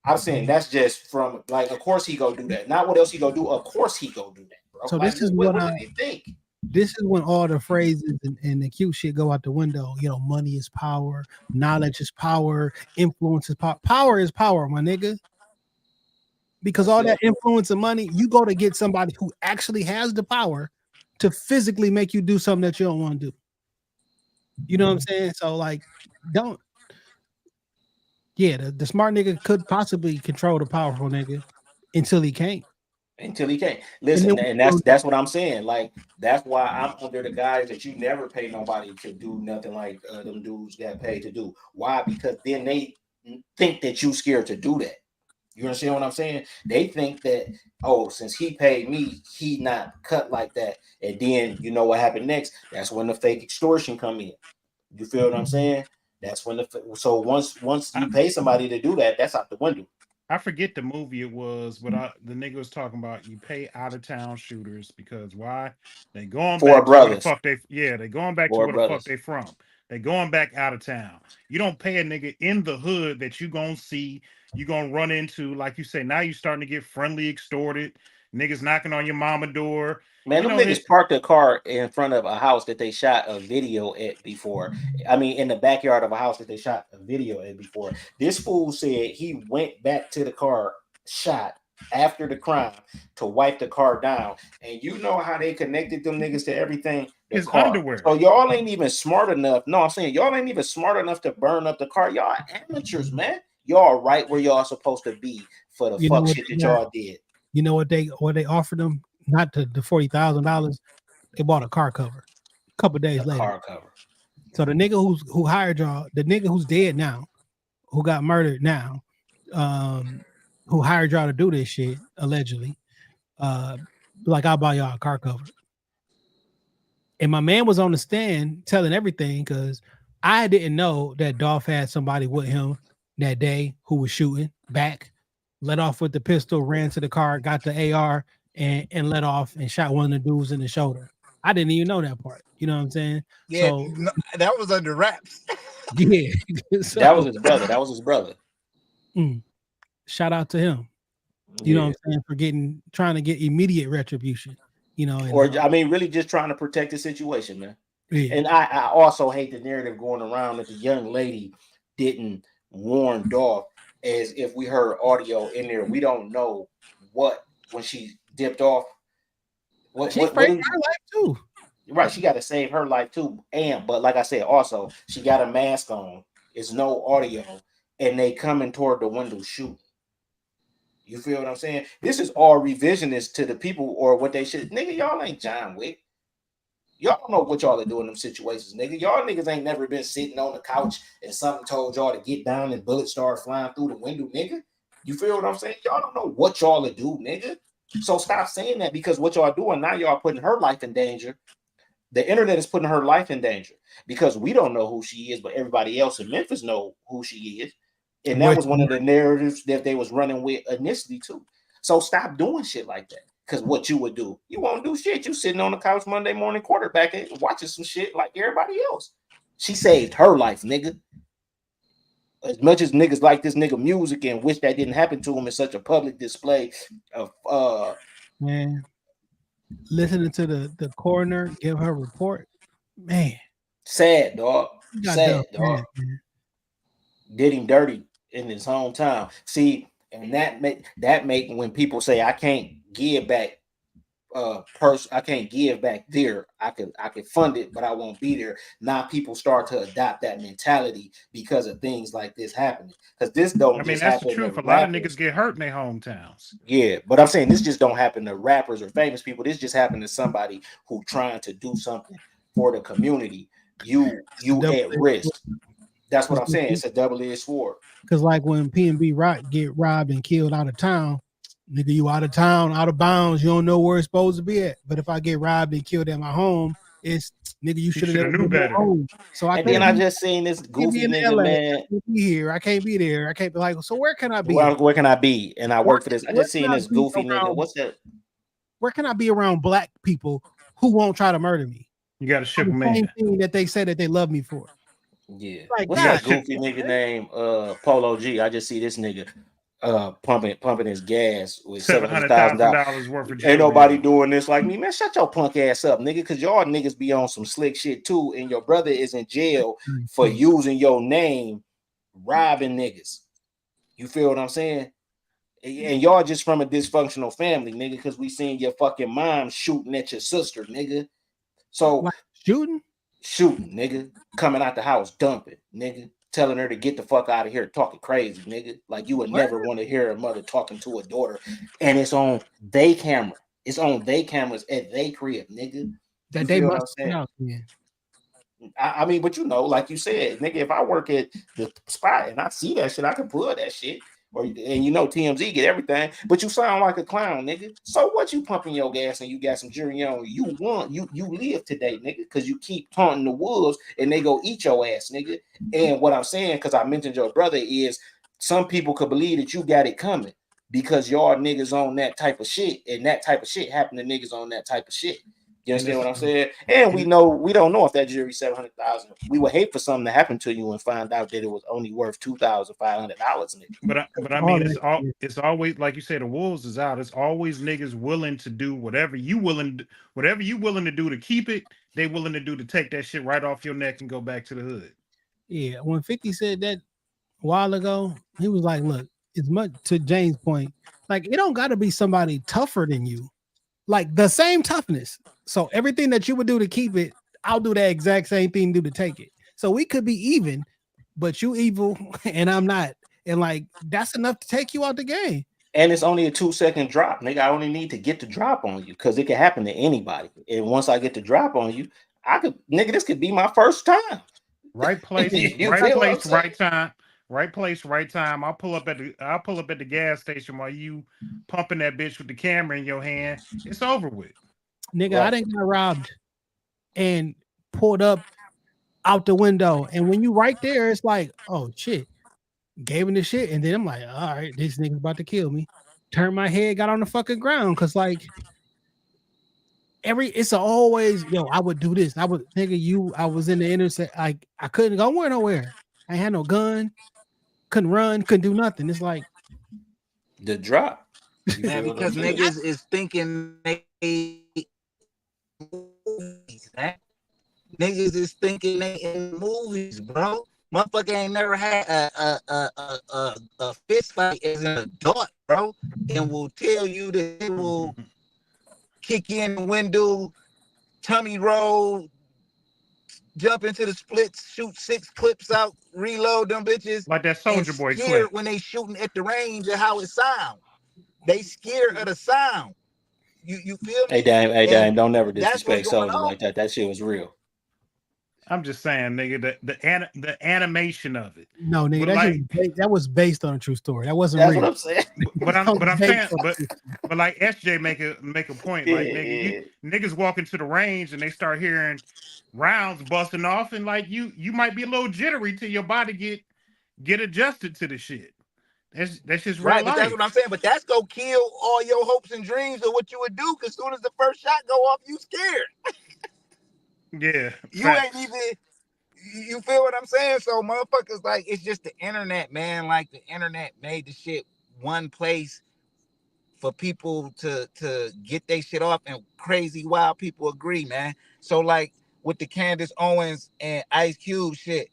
I'm saying that's just from like, of course he gonna do that. Not what else he gonna do. Of course he gonna do that, bro. So like, this is what what do you think? This is when all the phrases and the cute shit go out the window. You know, money is power, knowledge is power, influence is power. Power is power, my nigga. Because all that influence and money, you go to get somebody who actually has the power to physically make you do something that you don't want to do. You know what I'm saying? So like, don't. Yeah, the smart nigga could possibly control the powerful nigga until he can't. Until he can't. Listen, and that's what I'm saying. Like, that's why I'm under the guys that you never pay nobody to do nothing like them dudes got paid to do. Why? Because then they think that you scared to do that. You understand what I'm saying? They think that, oh, since he paid me, he not cut like that. And then you know what happened next? That's when the fake extortion come in. You feel what I'm saying? That's when so once you pay somebody to do that, that's out the window. I forget the movie it was, but the nigga was talking about you pay out of town shooters because why? They going Four back brothers. to where the fuck they going back Four to where brothers. the fuck they from. They going back out of town. You don't pay a nigga in the hood that you gonna see, you gonna run into, like you say, now you starting to get friendly extorted, niggas knocking on your mama door. Man, them niggas parked a car in front of a house that they shot a video at before. I mean, in the backyard of a house that they shot a video at before. This fool said he went back to the car shot after the crime to wipe the car down. And you know how they connected them niggas to everything? His underwear. So y'all ain't even smart enough. No, I'm saying y'all ain't even smart enough to burn up the car. Y'all are amateurs, man. Y'all right where y'all supposed to be for the fuck shit that y'all did. You know what they offered them? Not the $40,000. They bought a car cover. A couple days later. Car cover. So the nigga who hired y'all, the nigga who's dead now, who got murdered now, who hired y'all to do this shit allegedly, like I'll buy y'all a car cover. And my man was on the stand telling everything because I didn't know that Dolph had somebody with him that day who was shooting back, let off with the pistol, ran to the car, got the AR. And let off and shot one of the dudes in the shoulder. I didn't even know that part. You know what I'm saying? Yeah, so, no, that was under wraps. Yeah. So, that was his brother. Shout out to him. You know what I'm saying? For trying to get immediate retribution. you know, and, Or I mean, really just trying to protect the situation, man. yeah. And I also hate the narrative going around that the young lady didn't warn Dolph, as if we heard audio in there. We don't know what when she dipped off. She What afraid is, of her life too. right? She got to save her life too. And but like I said, also she got a mask on. It's no audio, and they coming toward the window shooting. You feel what I'm saying? This is all revisionist to the people or what they should. Nigga, y'all ain't John Wick. Y'all don't know what y'all are doing in them situations, nigga. Y'all niggas ain't never been sitting on the couch and something told y'all to get down and bullets start flying through the window, nigga. You feel what I'm saying? Y'all don't know what y'all are do, nigga. So stop saying that, because what y'all doing now, y'all putting her life in danger. The internet is putting her life in danger because we don't know who she is, but everybody else in Memphis know who she is. And that was one of the narratives that they was running with initially too. So stop doing shit like that. Because what you would do, you won't do shit. You sitting on the couch Monday morning quarterbacking, watching some shit like everybody else. She saved her life, nigga. As much as niggas like this nigga music and wish that didn't happen to him in such a public display of Man, listening to the coroner give her report, man, sad, dog. Sad, dog. Man. Did him dirty in his hometown. See, and that make when people say I can't give back I can't give back there. I could fund it, but I won't be there. Now people start to adopt that mentality because of things like this happening. Because this don't. I mean, just that's the happen truth. to A lot of rappers. niggas get hurt in their hometowns. Yeah, but I'm saying this just don't happen to rappers or famous people. This just happened to somebody who trying to do something for the community. You at risk. That's what I'm saying. It's a double-edged sword. Because like when P&B Rock get robbed and killed out of town, nigga, you out of town, out of bounds, you don't know where it's supposed to be at. But if I get robbed and killed at my home, it's nigga, you should have knew better. Home. So I and then I just seen this goofy nigga, LA. man. I can't be here. I can't be there. I can't be like, so where can I be? Where can I be? And I work for this. I just seen this goofy nigga. What's that? Where can I be around black people who won't try to murder me? You got to ship them in. Same in. thing that they say that they love me for. Yeah. Like, what's that goofy nigga named Polo G? I just see this nigga pumping his gas with $700,000 worth of Ain't nobody doing this like me, man. Shut your punk ass up, nigga, because y'all niggas be on some slick shit too, and your brother is in jail for using your name, robbing niggas. You feel what I'm saying? And y'all just from a dysfunctional family, nigga, because we seen your fucking mom shooting at your sister, nigga. So like, shooting, nigga, coming out the house, dumping, nigga, telling her to get the fuck out of here, talking crazy, nigga. Like you would never want to hear a mother talking to a daughter, and it's on they camera. It's on they cameras at they crib, nigga. That they must know. Yeah. I mean, but you know, like you said, nigga, if I work at the spot and I see that shit, I can pull that shit. And you know TMZ get everything, but you sound like a clown, nigga. So what you pumping your gas and you got some jury on? You won, you live today, nigga, because you keep taunting the wolves and they go eat your ass, nigga. And what I'm saying, because I mentioned your brother, is some people could believe that you got it coming because y'all niggas on that type of shit, and that type of shit happen to niggas on that type of shit. You understand what I'm saying? And we don't know if that jury $700,000. We would hate for something to happen to you and find out that it was only worth $2,500. But I mean, it's always like you say, the wolves is out. It's always niggas willing to do whatever you willing to do to keep it. They willing to do to take that shit right off your neck and go back to the hood. Yeah, when 50 said that a while ago, he was like, "Look, it's much to James' point. Like, it don't got to be somebody tougher than you, like the same toughness." So everything that you would do to keep it, I'll do that exact same thing to take it. So we could be even, but you evil and I'm not. And like, that's enough to take you out the game. And it's only a 2-second drop. Nigga, I only need to get the drop on you because it can happen to anybody. And once I get the drop on you, this could be my first time. Right place, right time. Right place, right time. I'll pull up at the gas station while you pumping that bitch with the camera in your hand. It's over with. Nigga, right. I didn't get robbed and pulled up out the window. And when you right there, it's like, oh shit. Gave him the shit. And then I'm like, all right, this nigga's about to kill me. Turned my head, got on the fucking ground. Cause like it's always, I would do this. I was in the intersect. I couldn't go nowhere. I had no gun, couldn't run, couldn't do nothing. It's like the drop. Man, because niggas is thinking they movies, man. Niggas is thinking they in movies, bro. Motherfucker ain't never had a fist fight as an adult, bro, and will tell you that it will kick in the window, tummy roll, jump into the splits, shoot 6 clips out, reload them bitches, Like that and Soldier Boy scared clip. when they shooting at the range of how it sound. They scared of the sound. You feel me? Hey, damn, And don't never that's what's disrespect going Soldier on. like that. That shit was real. I'm just saying, nigga, the animation of it. No, nigga, But like, that was based on a true story. That wasn't That's real. what I'm saying. but I'm That was saying, based on a but true story. but like SJ make a point, like nigga, you Yeah. niggas walk into the range and they start hearing rounds busting off, and like you might be a little jittery till your body get adjusted to the shit. That's just real Right, but that's life. what I'm saying. But that's gonna kill all your hopes and dreams of what you would do. Cause soon as the first shot go off, you scared. Yeah, You ain't facts. even. You feel what I'm saying? So motherfuckers, like, it's just the internet, man. Like, the internet made the shit one place for people to get their shit off, and crazy wild people agree, man. So like with the Candace Owens and Ice Cube shit,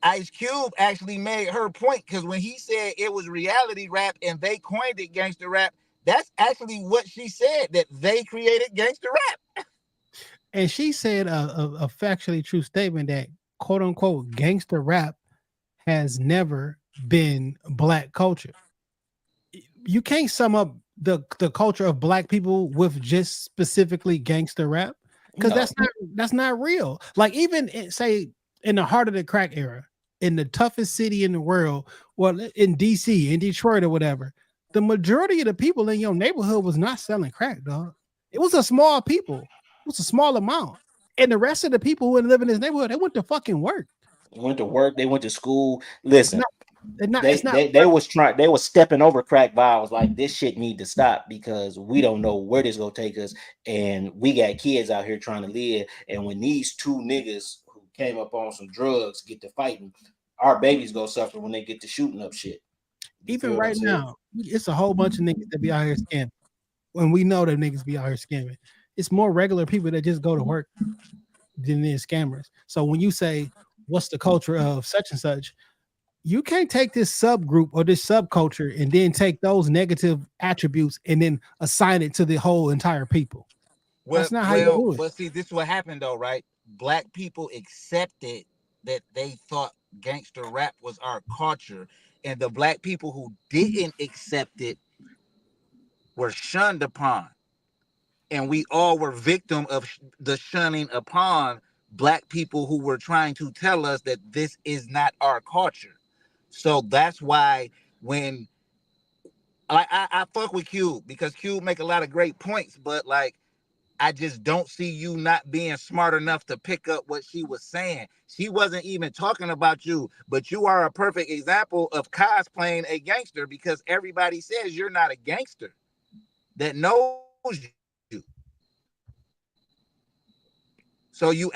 Ice Cube actually made her point, because when he said it was reality rap and they coined it gangster rap, that's actually what she said, that they created gangster rap. And she said a factually true statement that quote unquote gangster rap has never been black culture. You can't sum up the culture of black people with just specifically gangster rap, because No. that's not real. Like even say in the heart of the crack era, in the toughest city in the world, well, in DC, in Detroit or whatever, the majority of the people in your neighborhood was not selling crack, dog. It was a small people. It was a small amount. And the rest of the people who live in this neighborhood, they went to fucking work. Went to work, they went to school. Listen, It's not they was stepping over crack vials like this shit need to stop because we don't know where this gonna take us, and we got kids out here trying to live. And when these two niggas who came up on some drugs get to fighting, our babies gonna suffer when they get to shooting up shit. You even feel what I'm right saying? now, it's a whole bunch of niggas that be out here scamming. When we know that niggas be out here scamming, it's more regular people that just go to work than it is scammers. So when you say what's the culture of such and such, you can't take this subgroup or this subculture and then take those negative attributes and then assign it to the whole entire people. That's not how you do it. But see, this is what happened though, right? Black people accepted that they thought gangster rap was our culture, and the black people who didn't accept it were shunned upon, and we all were victim of the shunning upon black people who were trying to tell us that this is not our culture. So that's why when I fuck with Cube, because Cube make a lot of great points, but like I just don't see you not being smart enough to pick up what she was saying. She wasn't even talking about you, but you are a perfect example of cosplaying a gangster, because everybody says you're not a gangster that knows you. So you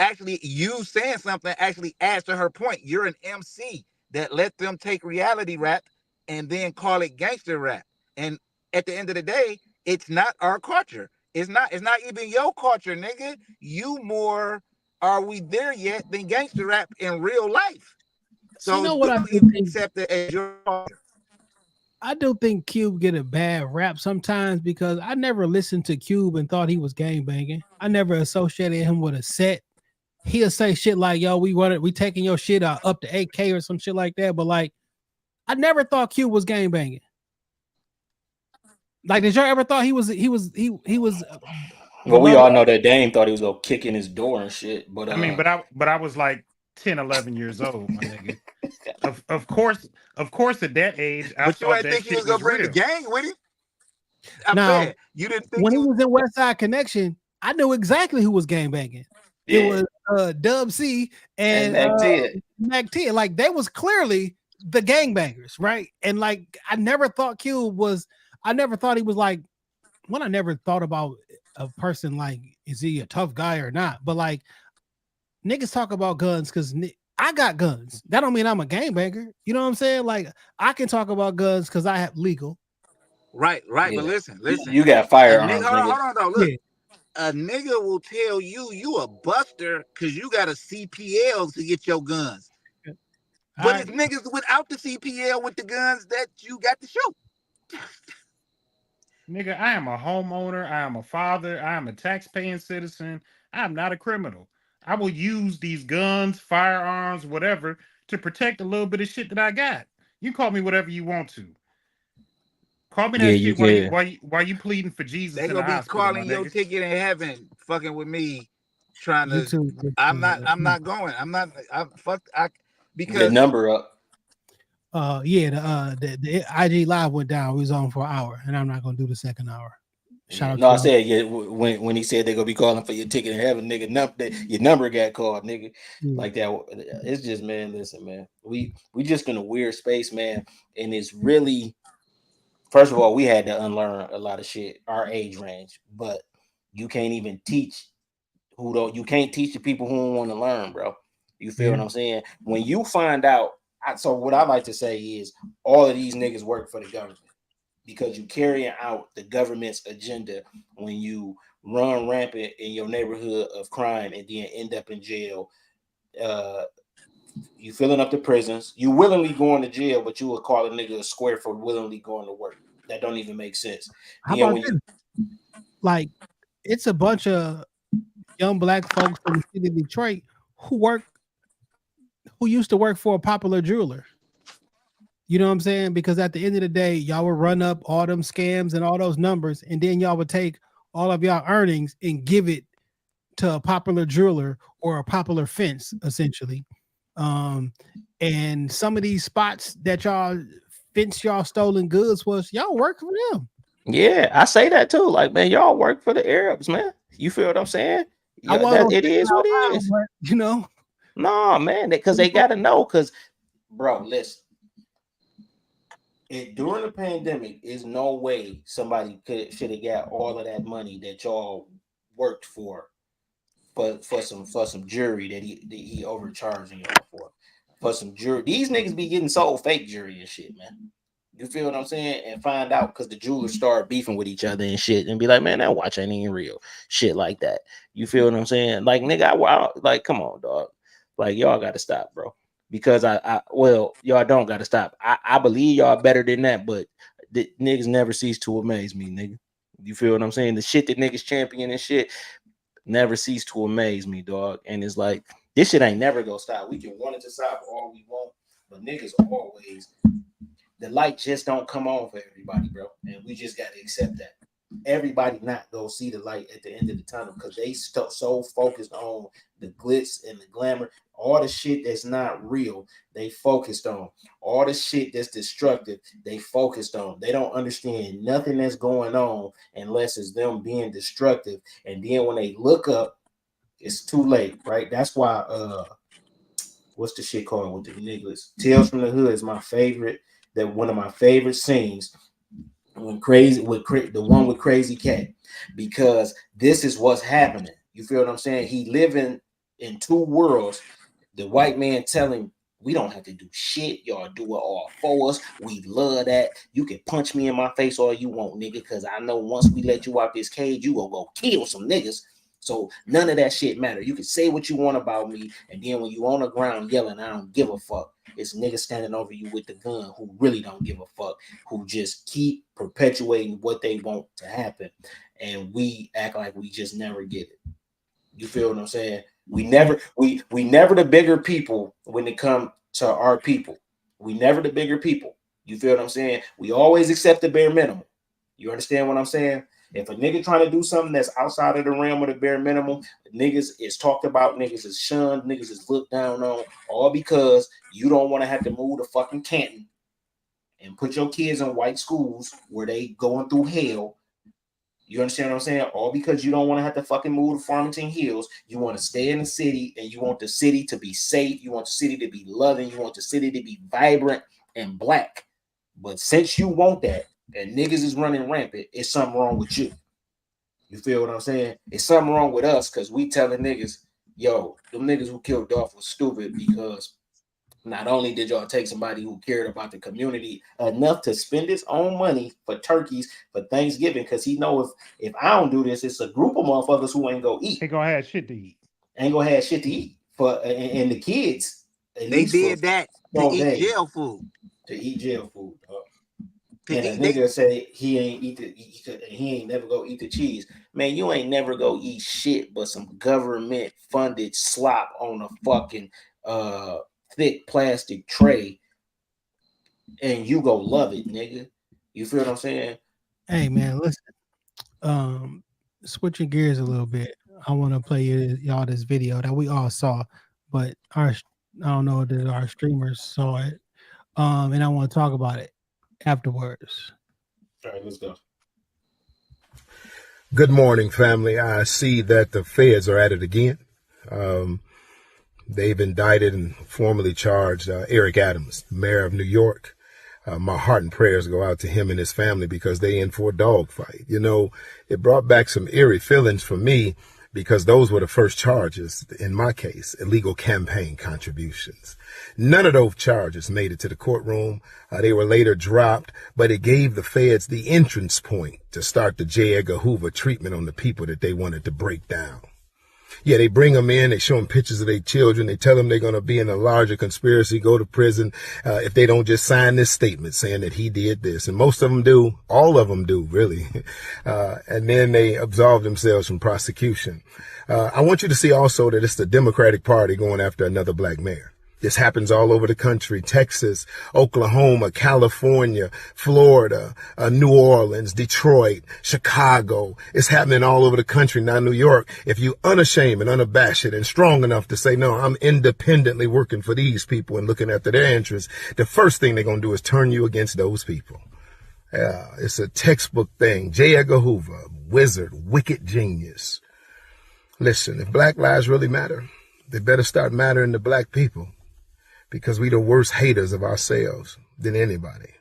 saying something actually adds to her point. You're an MC that let them take reality rap and then call it gangster rap. And at the end of the day, it's not our culture. It's not even your culture, nigga. You more are we there yet than gangster rap in real life. So you know what I do you think? accept it as your culture. I do think Cube get a bad rap sometimes because I never listened to Cube and thought he was gangbanging. I never associated him with a set. He'll say shit like, "Yo, we taking your shit up to 8K or some shit like that." But like, I never thought Cube was gangbanging. Like, did y'all ever thought he was? Well, we all know that Dame thought he was gonna kick in his door and shit. But I mean, but I was like 10, 11 years old, my nigga. Of course, at that age, I But you thought ain't that think he shit was gonna was bring the real. gang with him. I'm Now, saying you didn't think when he was in West Side Connection, I knew exactly who was gangbanging. It was Dub C and Mac 10. Like, they was clearly the gangbangers, right? And like, I never thought he was like, I never thought about a person like, is he a tough guy or not? But like, niggas talk about guns because I got guns. That don't mean I'm a gangbanger. You know what I'm saying? Like, I can talk about guns because I have legal. Right. Yeah. But listen. You got firearms, Hold on, though. Look, a nigga will tell you a buster because you got a CPL to get your guns. But it's niggas without the CPL with the guns that you got to shoot. Nigga, I am a homeowner. I am a father. I am a tax-paying citizen. I am not a criminal. I will use these guns, firearms, whatever, to protect a little bit of shit that I got. You call me whatever you want to. Call me Yeah, that you shit can. while you pleading for Jesus They in the gonna be hospital, my calling your nigga. ticket in heaven, fucking with me, trying to. YouTube. I'm not going. I'm fucked. Your Because number up. Yeah, the IG live went down. We was on for an hour, and I'm not gonna do the second hour. Shout out No, I to said yeah. When he said they're gonna be calling for your ticket in heaven, nigga, your number got called, nigga. Like that. It's just, man. Listen, man. We just in a weird space, man. And it's really, first of all, we had to unlearn a lot of shit our age range. But you can't even teach you can't teach the people who don't want to learn, bro. You feel what I'm saying? When you find out, so what I like to say is all of these niggas work for the government. Because you carrying out the government's agenda when you run rampant in your neighborhood of crime and then end up in jail. You filling up the prisons. You willingly going to jail, but you will call a nigga a square for willingly going to work. That don't even make sense. How about this? Like, it's a bunch of young black folks in the city of Detroit who used to work for a popular jeweler. You know what I'm saying? Because at the end of the day, y'all would run up all them scams and all those numbers, and then y'all would take all of y'all earnings and give it to a popular jeweler or a popular fence, essentially. And some of these spots that y'all stolen goods was y'all work for them. Yeah, I say that too. Like, man, y'all work for the Arabs, man. You feel what I'm saying? It is what it is. You know? No, man, because they gotta know. Because, bro, listen. During the pandemic, is no way somebody should have got all of that money that y'all worked for some jury that he overcharging y'all for some jury. These niggas be getting sold fake jury and shit, man. You feel what I'm saying? And find out because the jewelers start beefing with each other and shit, and be like, man, that watch ain't even real. Shit like that. You feel what I'm saying? Like, nigga, like, come on, dog. Like, y'all got to stop, bro. Because well, y'all don't got to stop. I believe y'all better than that, but the niggas never cease to amaze me, nigga. You feel what I'm saying? The shit that niggas champion and shit never cease to amaze me, dog. And it's like, this shit ain't never gonna stop. We can want it to stop all we want, but niggas always, the light just don't come on for everybody, bro. And we just gotta accept that. Everybody not go see the light at the end of the tunnel because they so focused on the glitz and the glamour, all the shit that's not real. They focused on all the shit that's destructive. They focused on. They don't understand nothing that's going on unless it's them being destructive. And then when they look up, it's too late, right? That's why what's the shit called with the niggas? Tales from the Hood is my favorite. That one of my favorite scenes. When the one with Crazy Cat, because this is what's happening. You feel what I'm saying? He living in two worlds. The white man telling we don't have to do shit. Y'all do it all for us. We love that. You can punch me in my face all you want, nigga, because I know once we let you out this cage, you gonna go kill some niggas. So none of that shit matter. You can say what you want about me, and then when you on the ground yelling, I don't give a fuck. It's niggas standing over you with the gun who really don't give a fuck, who just keep perpetuating what they want to happen, and we act like we just never get it. You feel what I'm saying? We never the bigger people when it comes to our people. We never the bigger people. You feel what I'm saying? We always accept the bare minimum. You understand what I'm saying? If a nigga trying to do something that's outside of the realm of the bare minimum, niggas is talked about, niggas is shunned, niggas is looked down on, all because you don't want to have to move to fucking Canton and put your kids in white schools where they going through hell. You understand what I'm saying? All because you don't want to have to fucking move to Farmington Hills. You want to stay in the city and you want the city to be safe. You want the city to be loving. You want the city to be vibrant and black. But since you want that, and niggas is running rampant, it's something wrong with you. You feel what I'm saying? It's something wrong with us because we telling niggas, yo, them niggas who killed Dolph was stupid because Not only did y'all take somebody who cared about the community enough to spend his own money for turkeys for Thanksgiving, because he know if I don't do this, it's a group of motherfuckers who ain't gonna eat. They gonna have shit to eat. Ain't gonna have shit to eat for and the kids. They did that to eat jail food. To eat jail food. And a nigga say he ain't never go eat the cheese. Man, you ain't never go eat shit but some government funded slop on a fucking thick plastic tray, and you go love it, nigga. You feel what I'm saying? Hey man, listen. Switching gears a little bit, I want to play y'all this video that we all saw, but I don't know that our streamers saw it. And I want to talk about it afterwards. All right, let's go. Good morning, family. I see that the feds are at it again. They've indicted and formally charged Eric Adams, mayor of New York. My heart and prayers go out to him and his family because they in for a dogfight. You know, it brought back some eerie feelings for me because those were the first charges in my case, illegal campaign contributions. None of those charges made it to the courtroom. They were later dropped, but it gave the feds the entrance point to start the J. Edgar Hoover treatment on the people that they wanted to break down. Yeah, they bring them in, they show them pictures of their children, they tell them they're going to be in a larger conspiracy, go to prison if they don't just sign this statement saying that he did this. And most of them do, all of them do, really. And then they absolve themselves from prosecution. I want you to see also that it's the Democratic Party going after another black mayor. This happens all over the country: Texas, Oklahoma, California, Florida, New Orleans, Detroit, Chicago. It's happening all over the country. Now, New York, if you unashamed and unabashed and strong enough to say, no, I'm independently working for these people and looking after their interests, the first thing they're going to do is turn you against those people. Yeah, it's a textbook thing. J. Edgar Hoover, wizard, wicked genius. Listen, if black lives really matter, they better start mattering to black people, because we the worst haters of ourselves than anybody.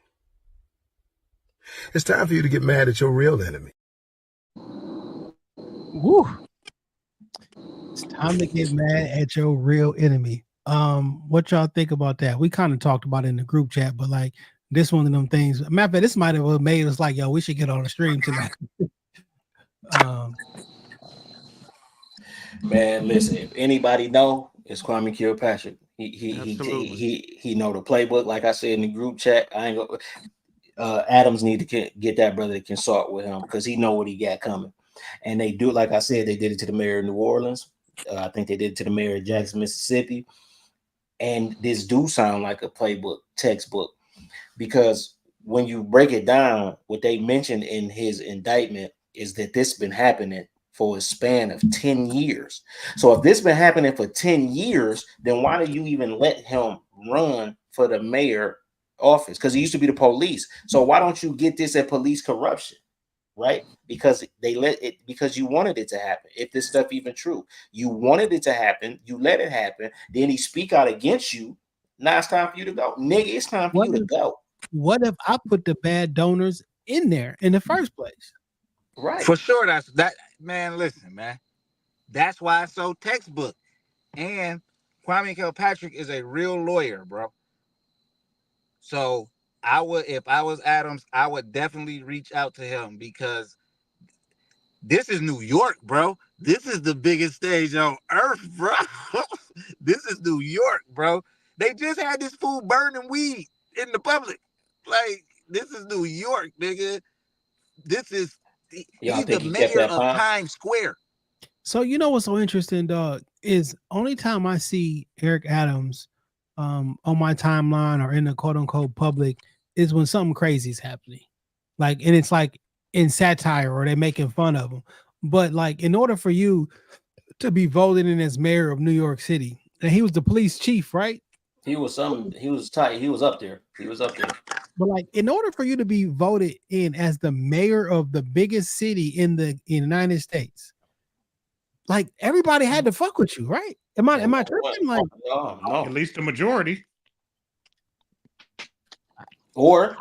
It's time for you to get mad at your real enemy. Woo. It's time to get mad at your real enemy. What y'all think about that? We kind of talked about it in the group chat, but like this one of them things. Matter of fact, this might have made us like, yo, we should get on the stream tonight. Man, listen, if anybody know, it's Kwame Kilpatrick. He know the playbook. Like I said in the group chat, I ain't go. Adams need to get that brother to consult with him because he know what he got coming. And they do, like I said, they did it to the mayor of New Orleans. I think they did it to the mayor of Jackson, Mississippi. And this do sound like a playbook textbook, because when you break it down, what they mentioned in his indictment is that this been happening for a span of 10 years. So if this been happening for 10 years, then why do you even let him run for the mayor office? Because he used to be the police. So why don't you get this at police corruption, right? Because they let it, because you wanted it to happen. If this stuff even true, you wanted it to happen, you let it happen, then he speak out against you. Now it's time for you to go. Nigga, it's time for you to go. What if I put the bad donors in there in the first place? Right. For sure, that's that, man. Listen, man. That's why it's so textbook. And Kwame Kilpatrick is a real lawyer, bro. So I would, if I was Adams, I would definitely reach out to him, because this is New York, bro. This is the biggest stage on earth, bro. This is New York, bro. They just had this fool burning weed in the public. Like, this is New York, nigga. This is, he's the mayor of Times Square. So you know what's so interesting, dog, is only time I see Eric Adams on my timeline or in the quote unquote public is when something crazy is happening. Like, and it's like in satire or they're making fun of him. But like, in order for you to be voted in as mayor of New York City, and he was the police chief, right? He was tight. He was up there. But like, in order for you to be voted in as the mayor of the biggest city in the United States, like everybody had to fuck with you, right? Am I tripping? Like, no. At least the majority. Or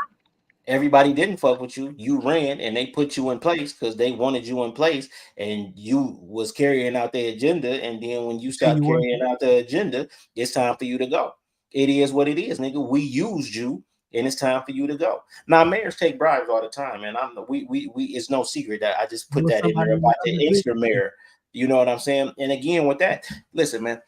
everybody didn't fuck with you. You ran and they put you in place because they wanted you in place, and you was carrying out their agenda. And then when you start carrying out the agenda, it's time for you to go. It is what it is, nigga. We used you, and it's time for you to go. Now, mayors take bribes all the time, and we it's no secret that I just put Was that in somebody there in the about the other Inkster mayor. You know what I'm saying? And again, with that, listen, man,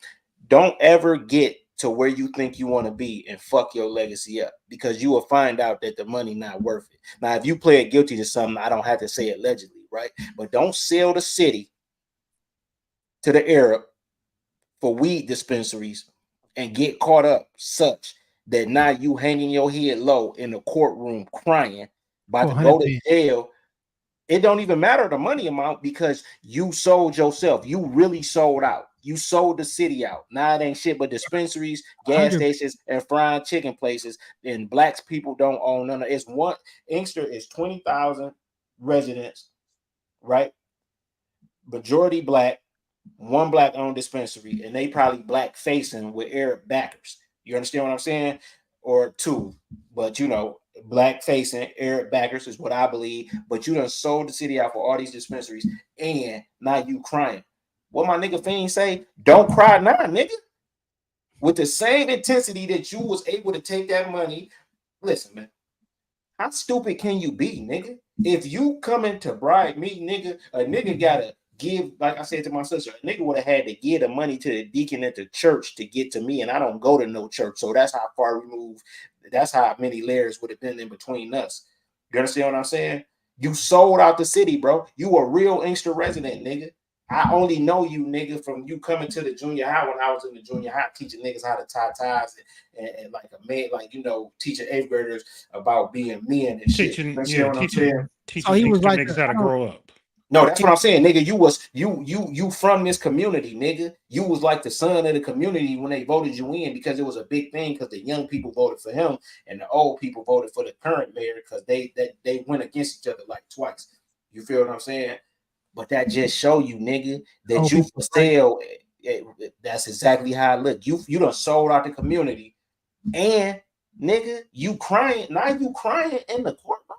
don't ever get to where you think you want to be and fuck your legacy up, because you will find out that the money not worth it. Now, if you plead guilty to something, I don't have to say allegedly, right? But don't sell the city to the Arab for weed dispensaries and get caught up such that now you hanging your head low in the courtroom crying, about to go to jail. It don't even matter the money amount, because you sold yourself. You really sold out. You sold the city out. Now it ain't shit but dispensaries, gas stations, and fried chicken places. And blacks people don't own none of it. It's one. Inkster is 20,000 residents, right? Majority black, one black owned dispensary, and they probably black facing with Arab backers. You understand what I'm saying? Or two, but you know, black facing Arab backers is what I believe. But you done sold the city out for all these dispensaries, and now you crying. What my nigga Fiend say? Don't cry now, nigga. With the same intensity that you was able to take that money. Listen, man. How stupid can you be, nigga? If you coming to bribe me, nigga, a nigga gotta give, like I said to my sister, a nigga would have had to give the money to the deacon at the church to get to me, and I don't go to no church, so that's how far removed, that's how many layers would have been in between us. You understand what I'm saying? You sold out the city, bro. You a real Inkster resident, nigga. I only know you, nigga, from you coming to the junior high when I was in the junior high, teaching niggas how to tie ties and like a man, like, you know, teaching eighth graders about being men and shit. Teaching So he was like, niggas how to grow up. No, that's what I'm saying, nigga. You from this community, nigga. You was like the son of the community when they voted you in, because it was a big thing, because the young people voted for him and the old people voted for the current mayor, because they went against each other like twice. You feel what I'm saying? But that just show you, nigga, that you for sale. That's exactly how it look. You done sold out the community, and nigga, you crying. Now you crying in the courtroom.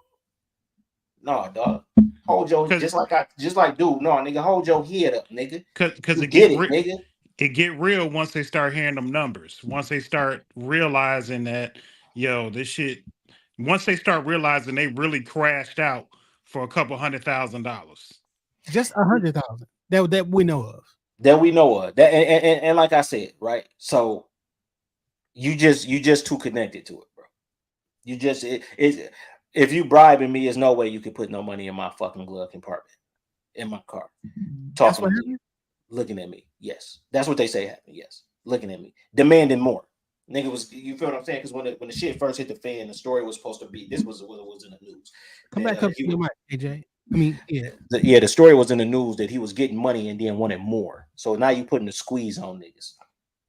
No, dog. Hold your, just like dude. No, nigga, hold your head up, nigga. Because nigga. It get real once they start hearing them numbers. Once they start realizing that, yo, this shit. Once they start realizing they really crashed out for a couple $100,000. Just 100,000 that we know of. That we know of. That and like I said, right? So you just too connected to it, bro. You just if you bribing me, there's no way you could put no money in my fucking glove compartment in my car. Talking to me, looking at me. Yes, that's what they say happened. Yes, looking at me, demanding more. Nigga was, you feel what I'm saying? Because when the shit first hit the fan, the story was supposed to be, this was what it was in the news. Come back up to your mic, AJ. I mean, yeah. The story was in the news that he was getting money and then wanted more. So now you putting the squeeze on niggas.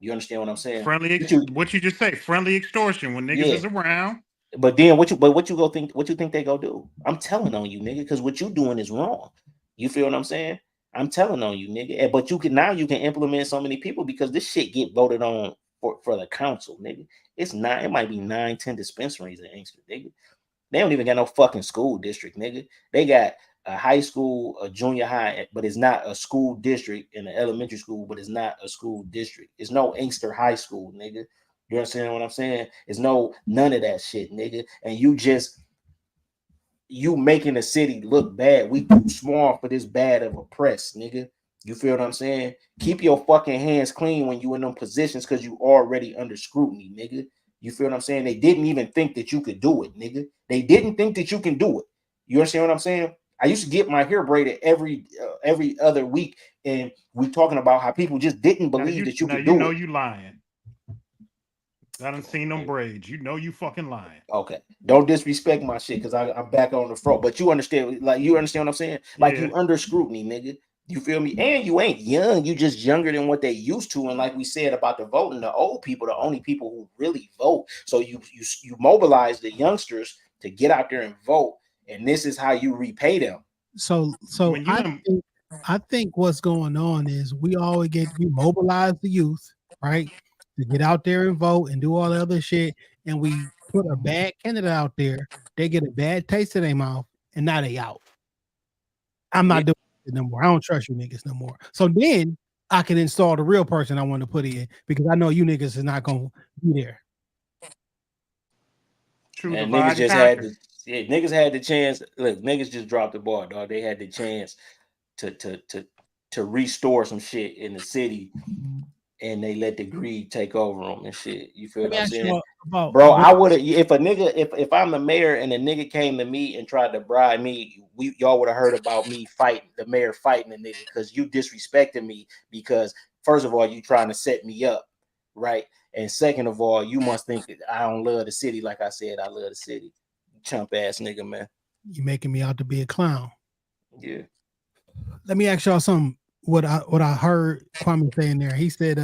You understand what I'm saying? What you just say? Friendly extortion when niggas is around. But then what you think they go do? I'm telling on you, nigga, because what you doing is wrong. You feel what I'm saying? I'm telling on you, nigga. But you can implement so many people, because this shit get voted on for the council, nigga. It might be 9-10 dispensaries in Inkster, nigga. They don't even got no fucking school district, nigga. They got a high school, a junior high, but it's not a school district, in an elementary school, but it's not a school district. It's no Inkster High School, nigga. You understand what I'm saying? It's none of that shit, nigga. And you making the city look bad. We too small for this bad of a press, nigga. You feel what I'm saying? Keep your fucking hands clean when you in them positions, because you already under scrutiny, nigga. You feel what I'm saying? They didn't even think that you could do it, nigga. They didn't think that you can do it. You understand what I'm saying? I used to get my hair braided every other week, and we talking about how people just didn't believe that you could do it. You know you lying. I done seen them braids. You know you fucking lying. Okay. Don't disrespect my shit, because I'm back on the front. But you understand what I'm saying? Like, you under scrutiny, nigga. You feel me? And you ain't young. You just younger than what they used to. And like we said about the voting, the old people, the only people who really vote. So you mobilize the youngsters to get out there and vote. And this is how you repay them. So I think what's going on is we mobilize the youth, right, to get out there and vote and do all the other shit. And we put a bad candidate out there. They get a bad taste in their mouth, and now they out. I'm not doing it no more. I don't trust you niggas no more. So then I can install the real person I want to put in because I know you niggas is not gonna be there. True And divide niggas and just had conquer. niggas had the chance. Look, niggas just dropped the ball, dog. They had the chance to restore some shit in the city, and they let the greed take over them and shit. You feel Let me what I'm ask you saying? about Bro, I would have if a nigga if I'm the mayor and a nigga came to me and tried to bribe me, y'all would have heard about me fighting the mayor fighting the nigga because you disrespected me because first of all you trying to set me up, right? And second of all, you must think that I don't love the city like I said I love the city. Chump ass nigga, man. you making me out to be a clown. Yeah. Let me ask y'all something. What I heard Kwame saying there. He said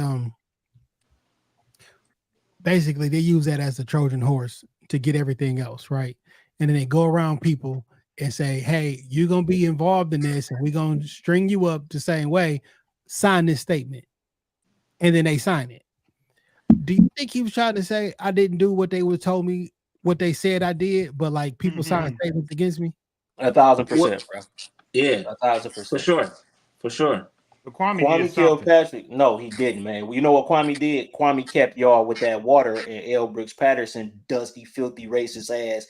basically they use that as a Trojan horse to get everything else, right? And then they go around people and say, hey, you're gonna be involved in this, and we're gonna string you up the same way, sign this statement. And then they sign it. Do you think he was trying to say I didn't do what they would told me, what they said I did, but like people signed statements against me? 1,000%, bro. Yeah, 1,000%. for sure. For sure. But Kwame Kwame did killed something. Patrick. No, he didn't, man. Well, you know what Kwame did? Kwame kept y'all with that water, and L. Brooks Patterson, dusty, filthy, racist ass,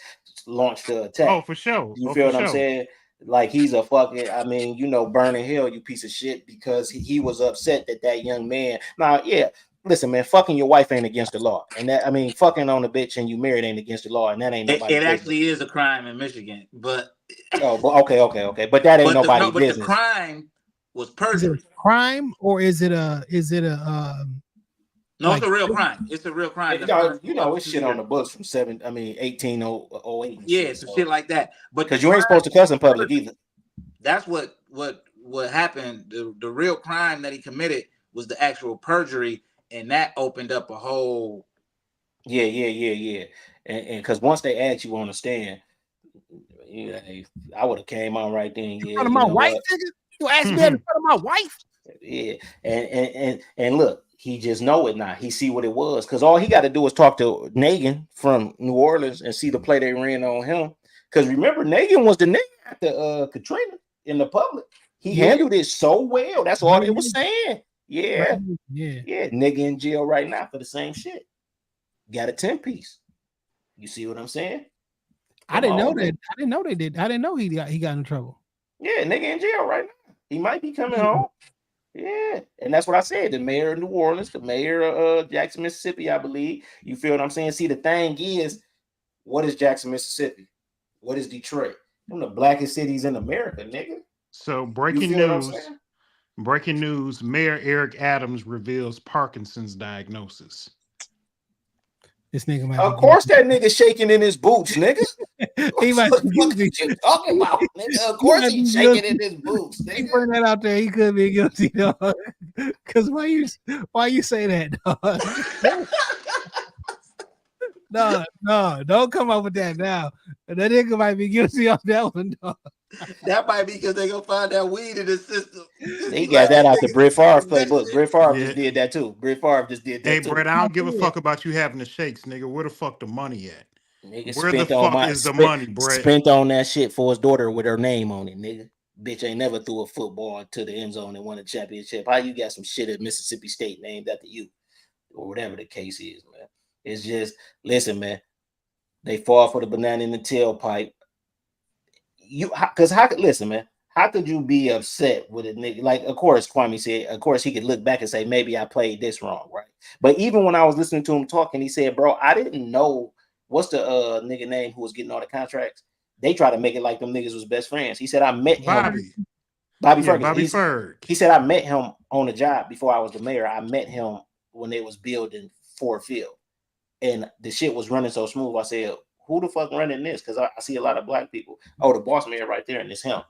launched the attack. Oh, for sure. You feel what I'm saying? Like he's a fucking, I mean, you know, burning hell, you piece of shit, because he was upset that young man. Now, yeah, listen, man, fucking your wife ain't against the law, and that I mean, fucking on a bitch and you married ain't against the law, and that ain't nobody. It actually is a crime in Michigan, but okay, but that ain't nobody's business. The crime was Is it perjury. a crime or is it a No, like, it's a real crime. It's a real crime. You know, it's shit on the books from 1808. Yeah, some shit like that. But because you ain't supposed to cuss in public either. That's what happened. The real crime that he committed was the actual perjury, and that opened up a whole. Yeah. And because once they asked you on the stand, I would have came on right then. In front of my wife, nigga? You asked me in front of my wife? Yeah, and look, he just know it now. He see what it was, because all he got to do is talk to Nagin from New Orleans and see the play they ran on him. Because remember, Nagin was the nigga after Katrina in the public. He handled it so well. That's all they was saying. Yeah. Nigga in jail right now for the same shit. Got a 10-piece. You see what I'm saying? I didn't know that. I didn't know they did. I didn't know he got in trouble. Yeah, nigga in jail right now. He might be coming home. Yeah, and that's what I said. The mayor of New Orleans, the mayor of Jackson, Mississippi, I believe. You feel what I'm saying? See, the thing is, what is Jackson, Mississippi? What is Detroit? One of the blackest cities in America, nigga. So breaking news, Mayor Eric Adams reveals Parkinson's diagnosis. This nigga might of course that nigga shaking in his boots, nigga. He might be guilty. What you talking about, nigga? Of course he's shaking in his boots, nigga. He putting that out there. He could be guilty, dog. Because why you say that, dog? No, don't come up with that now. That nigga might be guilty on that one, dog. That might be because they gonna find that weed in the system. He got that out the Brett Favre playbook. Brett Favre just did that too. Brett Favre just did that too. Brett, I don't give a fuck about you having the shakes, nigga. Where the fuck the money at? Nigga, where the fuck is the money, Brett? Spent on that shit for his daughter with her name on it, nigga. Bitch ain't never threw a football to the end zone and won a championship. How you got some shit at Mississippi State named after you? Or whatever the case is, man. It's just, listen, man. They fall for the banana in the tailpipe. Listen, man, how could you be upset with a nigga? Like, of course, Kwame said, of course, he could look back and say, maybe I played this wrong, right? But even when I was listening to him talking, he said, bro, I didn't know what's the nigga name who was getting all the contracts. They try to make it like them niggas was best friends. He said, I met him. Bobby Ferguson. He said, I met him on a job before I was the mayor. I met him when they was building Ford Field. And the shit was running so smooth. I said, who the fuck running this? Because I see a lot of black people. Oh, the boss man right there, and it's him.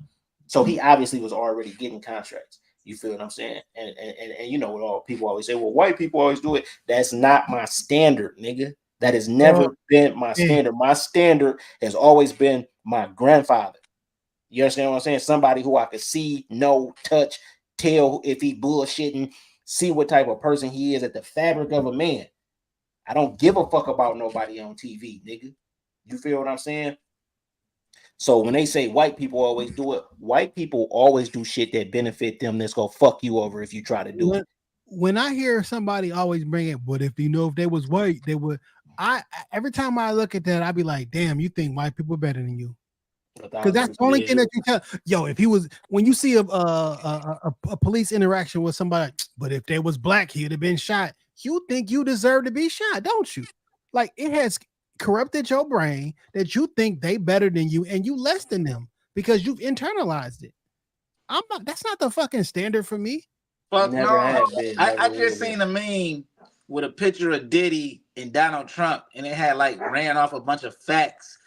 So he obviously was already getting contracts. You feel what I'm saying? And you know what all people always say, well, white people always do it. That's not my standard, nigga. That has never been my standard. My standard has always been my grandfather. You understand what I'm saying? Somebody who I could see, know, touch, tell if he bullshitting, see what type of person he is at the fabric of a man. I don't give a fuck about nobody on TV, nigga. You feel what I'm saying? So when they say white people always do it, white people always do shit that benefit them. That's gonna fuck you over if you try to do it. When I hear somebody always bring it, but if if they was white, they would. Every time I look at that, I be like, damn, you think white people better than you? Because that's the only thing that you tell. Yo, if he was, when you see a police interaction with somebody, but if they was black, he'd have been shot. You think you deserve to be shot, don't you? Like, it has corrupted your brain that you think they better than you and you less than them because you've internalized it. I'm not. That's not the fucking standard for me. Fuck Never no. have been, I never just will seen a meme with a picture of Diddy and Donald Trump, and it had like ran off a bunch of facts.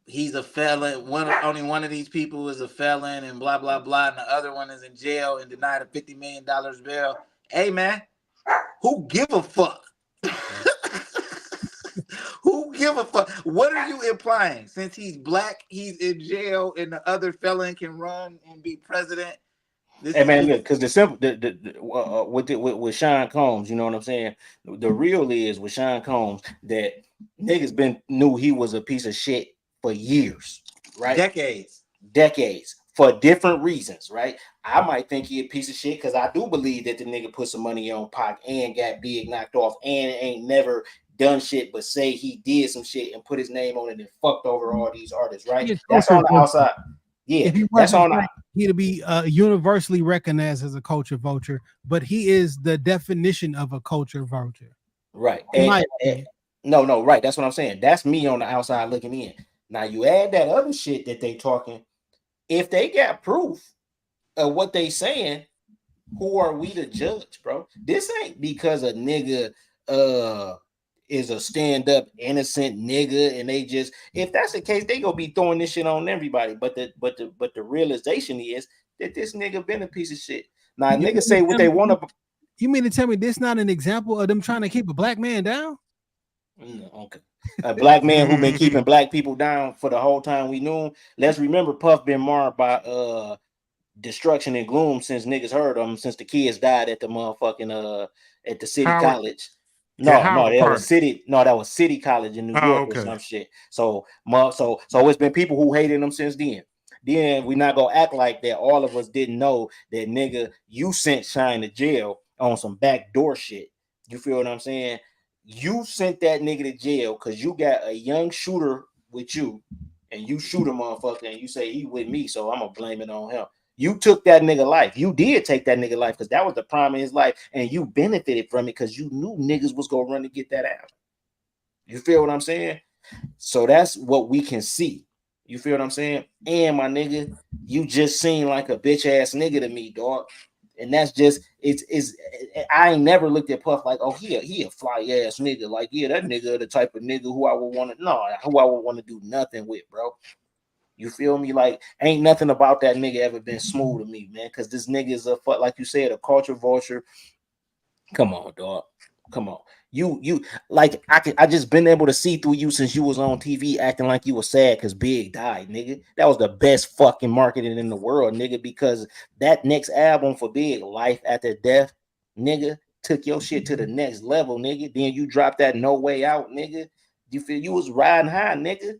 He's a felon. Only one of these people is a felon, and blah blah blah. And the other one is in jail and denied a $50 million bail. Hey man, who give a fuck? Who give a fuck? What are you implying? Since he's black, he's in jail, and the other felon can run and be president. Hey man, look, because the simple, with Sean Combs, you know what I'm saying. The real is with Sean Combs that niggas knew he was a piece of shit for years, right? Decades for different reasons, right? I might think he a piece of shit because I do believe that the nigga put some money on Pac and got big knocked off and ain't never done shit but say he did some shit and put his name on it and fucked over all these artists, right? That's on the outside. Yeah, that's on the. He'd be universally recognized as a culture vulture, but he is the definition of a culture vulture. Right. No, right. That's what I'm saying. That's me on the outside looking in. Now you add that other shit that they talking. If they got proof of what they saying, who are we to judge, bro? This ain't because a nigga is a stand-up innocent nigga and they just, if that's the case, they gonna be throwing this shit on everybody. But the realization is that this nigga been a piece of shit. Now niggas say what they want to. You mean to tell me this not an example of them trying to keep a black man down? No, okay. A black man who been keeping black people down for the whole time we knew him. Let's remember Puff been marred by destruction and gloom since niggas heard him, since the kids died at the motherfucking at the city college. That was City College in New York or some shit. So it's been people who hated him since then. Then we not gonna act like that all of us didn't know that nigga you sent Shine to jail on some backdoor shit. You feel what I'm saying? You sent that nigga to jail because you got a young shooter with you and you shoot a motherfucker and you say he with me, so I'm gonna blame it on him. You took that nigga life. You did take that nigga life because that was the prime of his life, and you benefited from it because you knew niggas was gonna run to get that out. You feel what I'm saying? So that's what we can see. You feel what I'm saying? And my nigga, you just seem like a bitch ass nigga to me, dog. And that's just I ain't never looked at Puff like, oh, he a fly ass nigga. Like, yeah, that nigga the type of nigga who I would want to do nothing with, bro. You feel me? Like, ain't nothing about that nigga ever been smooth to me, man. Because this nigga is like you said, a culture vulture. Come on, dog. Come on. You like I just been able to see through you since you was on TV acting like you was sad because Big died, nigga. That was the best fucking marketing in the world, nigga, because that next album for Big, Life After Death, nigga, took your shit to the next level, nigga. Then you dropped that No Way Out, nigga. You feel you was riding high, nigga,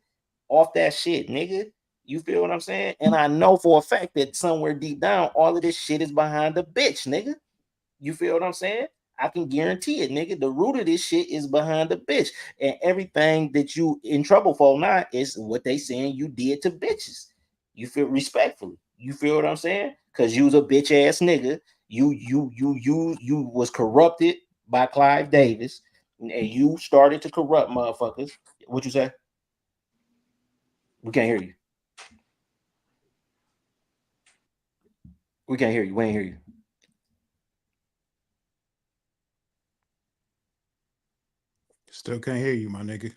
off that shit, nigga. You feel what I'm saying? And I know for a fact that somewhere deep down, all of this shit is behind the bitch, nigga. You feel what I'm saying? I can guarantee it, nigga. The root of this shit is behind the bitch. And everything that you in trouble for now is what they saying you did to bitches. You feel respectfully. You feel what I'm saying? Because you was a bitch ass nigga. You was corrupted by Clive Davis. And you started to corrupt motherfuckers. What you say? We can't hear you. We can't hear you. We ain't hear you. Still can't hear you, my nigga.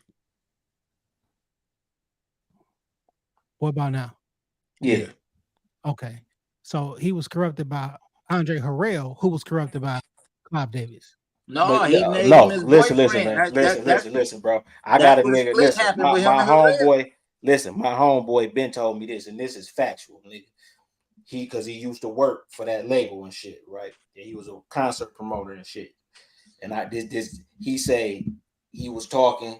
What about now? Yeah. Okay. So he was corrupted by Andre Harrell, who was corrupted by Clive Davis. No, listen, man. Listen, bro. I got a nigga. Listen, my homeboy. Listen, my homeboy Ben told me this, and this is factual, nigga. Because he used to work for that label and shit, right? And he was a concert promoter and shit. And he say he was talking,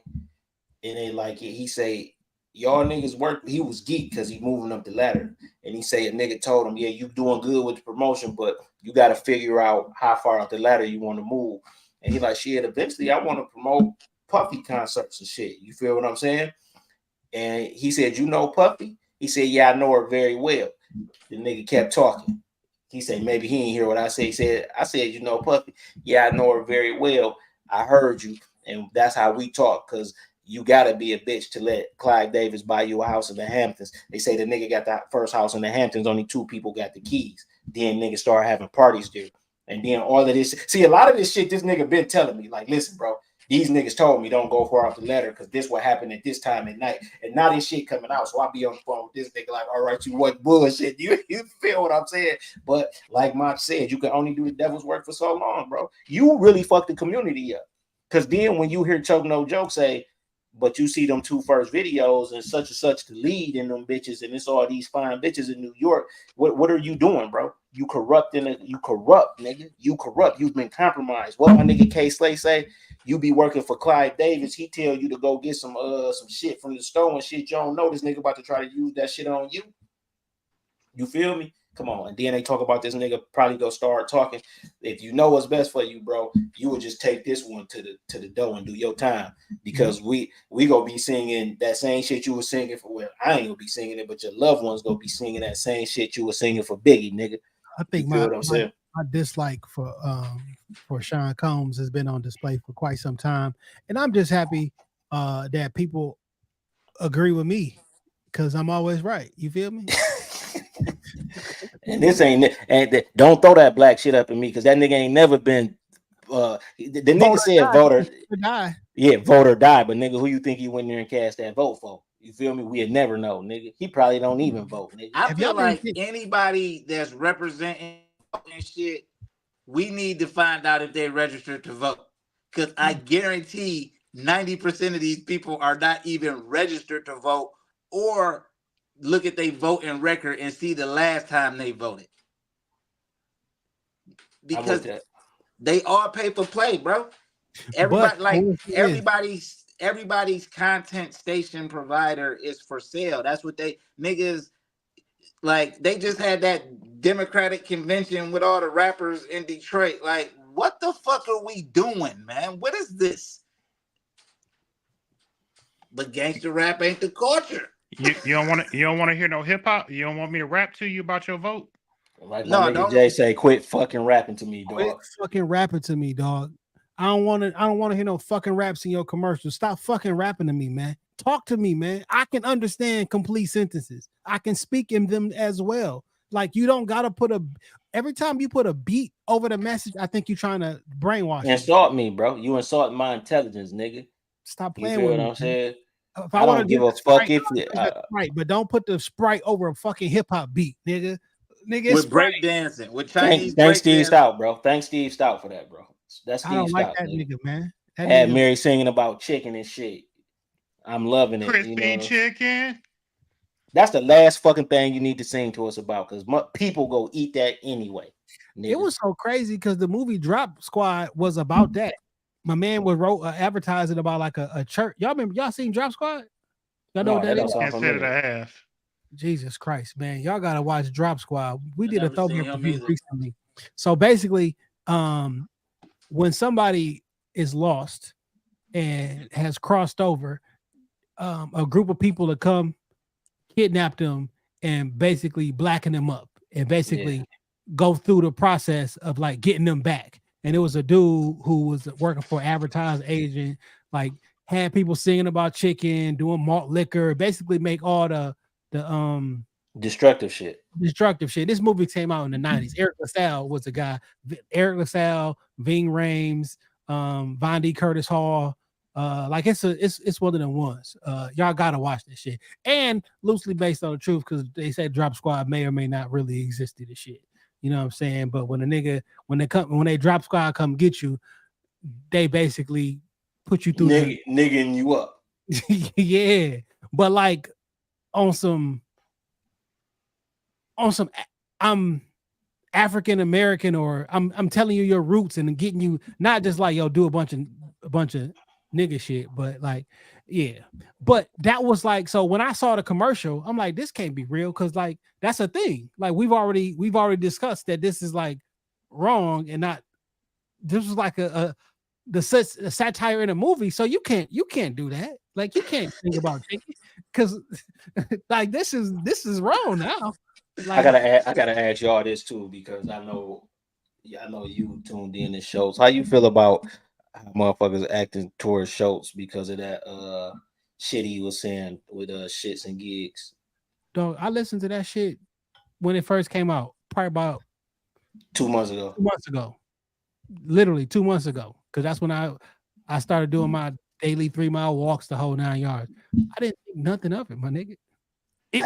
and they like he say y'all niggas work. He was geek because he moving up the ladder, and he say a nigga told him, yeah, you doing good with the promotion, but you got to figure out how far up the ladder you want to move. And he like, shit, eventually I want to promote Puffy concerts and shit. You feel what I'm saying? And he said, you know Puffy? He said, yeah, I know her very well. The nigga kept talking. He said, maybe he ain't hear what I said. He said, I said, you know Puffy? Yeah, I know her very well. I heard you. And that's how we talk, because you got to be a bitch to let Clive Davis buy you a house in the Hamptons. They say the nigga got the first house in the Hamptons. Only 2 people got the keys. Then niggas start having parties there. And then all of this. See, a lot of this shit this nigga been telling me, like, listen, bro, these niggas told me don't go far off the ladder because this what happened at this time at night. And now this shit coming out. So I'll be on the phone with this nigga like, all right, you what bullshit. You feel what I'm saying? But like Mike said, you can only do the devil's work for so long, bro. You really fucked the community up. Because then when you hear Choke No Joke say, but you see them 2 first videos and such the lead in them bitches, and it's all these fine bitches in New York. What are you doing, bro? You corrupt, nigga. You corrupt. You've been compromised. What my nigga K Slay say? You be working for Clive Davis. He tell you to go get some shit from the store and shit. You don't know this nigga about to try to use that shit on you. You feel me? Come on. And then they talk about this nigga probably go start talking. If you know what's best for you, bro, you would just take this one to the door and do your time, because we gonna be singing that same shit you were singing for. Well, I ain't gonna be singing it, but your loved ones gonna be singing that same shit you were singing for Biggie, nigga. I think my dislike for Sean Combs has been on display for quite some time, and I'm just happy that people agree with me because I'm always right. You feel me? And this ain't, and don't throw that black shit up in me, because that nigga ain't never been. The nigga said voter die. Yeah, vote or die. But nigga, who you think he went there and cast that vote for? You feel me? We'd never know, nigga. He probably don't even vote, nigga. I feel like anybody that's representing shit, we need to find out if they registered to vote. Because I guarantee 90% of these people are not even registered to vote, or look at their voting record and see the last time they voted. Because they all pay for play, bro. Everybody's content station provider is for sale. That's what they niggas like. They just had that Democratic convention with all the rappers in Detroit. Like, what the fuck are we doing, man? What is this? But gangster rap ain't the culture. You don't want to hear no hip hop? You don't want me to rap to you about your vote? Like my nigga Jay say, quit fucking rapping to me, dog. Quit fucking rapping to me, dog. I don't want to hear no fucking raps in your commercials. Stop fucking rapping to me, man. Talk to me, man. I can understand complete sentences. I can speak in them as well. Like, you don't gotta every time you put a beat over the message, I think you're trying to brainwash me. Insult me, bro. You insult my intelligence, nigga. Stop playing with me. What I'm saying? If I don't give a fuck if Sprite, but don't put the Sprite over a fucking hip hop beat, nigga. With break dancing, with Chinese. Thanks Steve Stout, bro. Thanks Steve Stout for that, bro. That's Steve I don't Stout, like that nigga, man. Had Mary singing about chicken and shit. I'm loving it. Crispy chicken. That's the last fucking thing you need to sing to us about, because people go eat that anyway. Nigga. It was so crazy because the movie Drop Squad was about that. My man wrote advertising about like a church. Y'all seen Drop Squad? Y'all know what that is? Can't say that I have. Jesus Christ, man. Y'all gotta watch Drop Squad. We did a Throwback review recently. So basically, when somebody is lost and has crossed over, a group of people to come kidnap them and basically blacken them up and basically go through the process of like getting them back. And it was a dude who was working for an advertising agent, like had people singing about chicken, doing malt liquor, basically make all the destructive shit. This movie came out in the 90s. Eric LaSalle was the guy. Eric LaSalle, Ving Rhames, Von D. Curtis Hall. Like it's one of them ones. Y'all gotta watch this shit. And loosely based on the truth, because they said Drop Squad may or may not really existed and shit. You know what I'm saying? But when they Drop Squad come get you, they basically put you through nigging you up. Yeah. But like on some I'm African American, or I'm telling you your roots and getting you, not just like, yo, do a bunch of nigga shit, but like Yeah, but that was like, so when I saw the commercial, I'm like, this can't be real, because like that's a thing. Like we've already discussed that this is like wrong and not. This was like a satire in a movie, so you can't do that. Like you can't think about taking, because like this is wrong now. Like I gotta ask y'all this too, because I know you tuned in to Schultz. How you feel about how motherfuckers acting towards Schultz because of that shit he was saying with shits and gigs dog, I listened to that shit when it first came out, probably about 2 months ago? 2 months ago. Literally 2 months ago, because that's when I started doing my daily 3-mile walks, the whole 9 yards. I didn't think nothing of it, my nigga.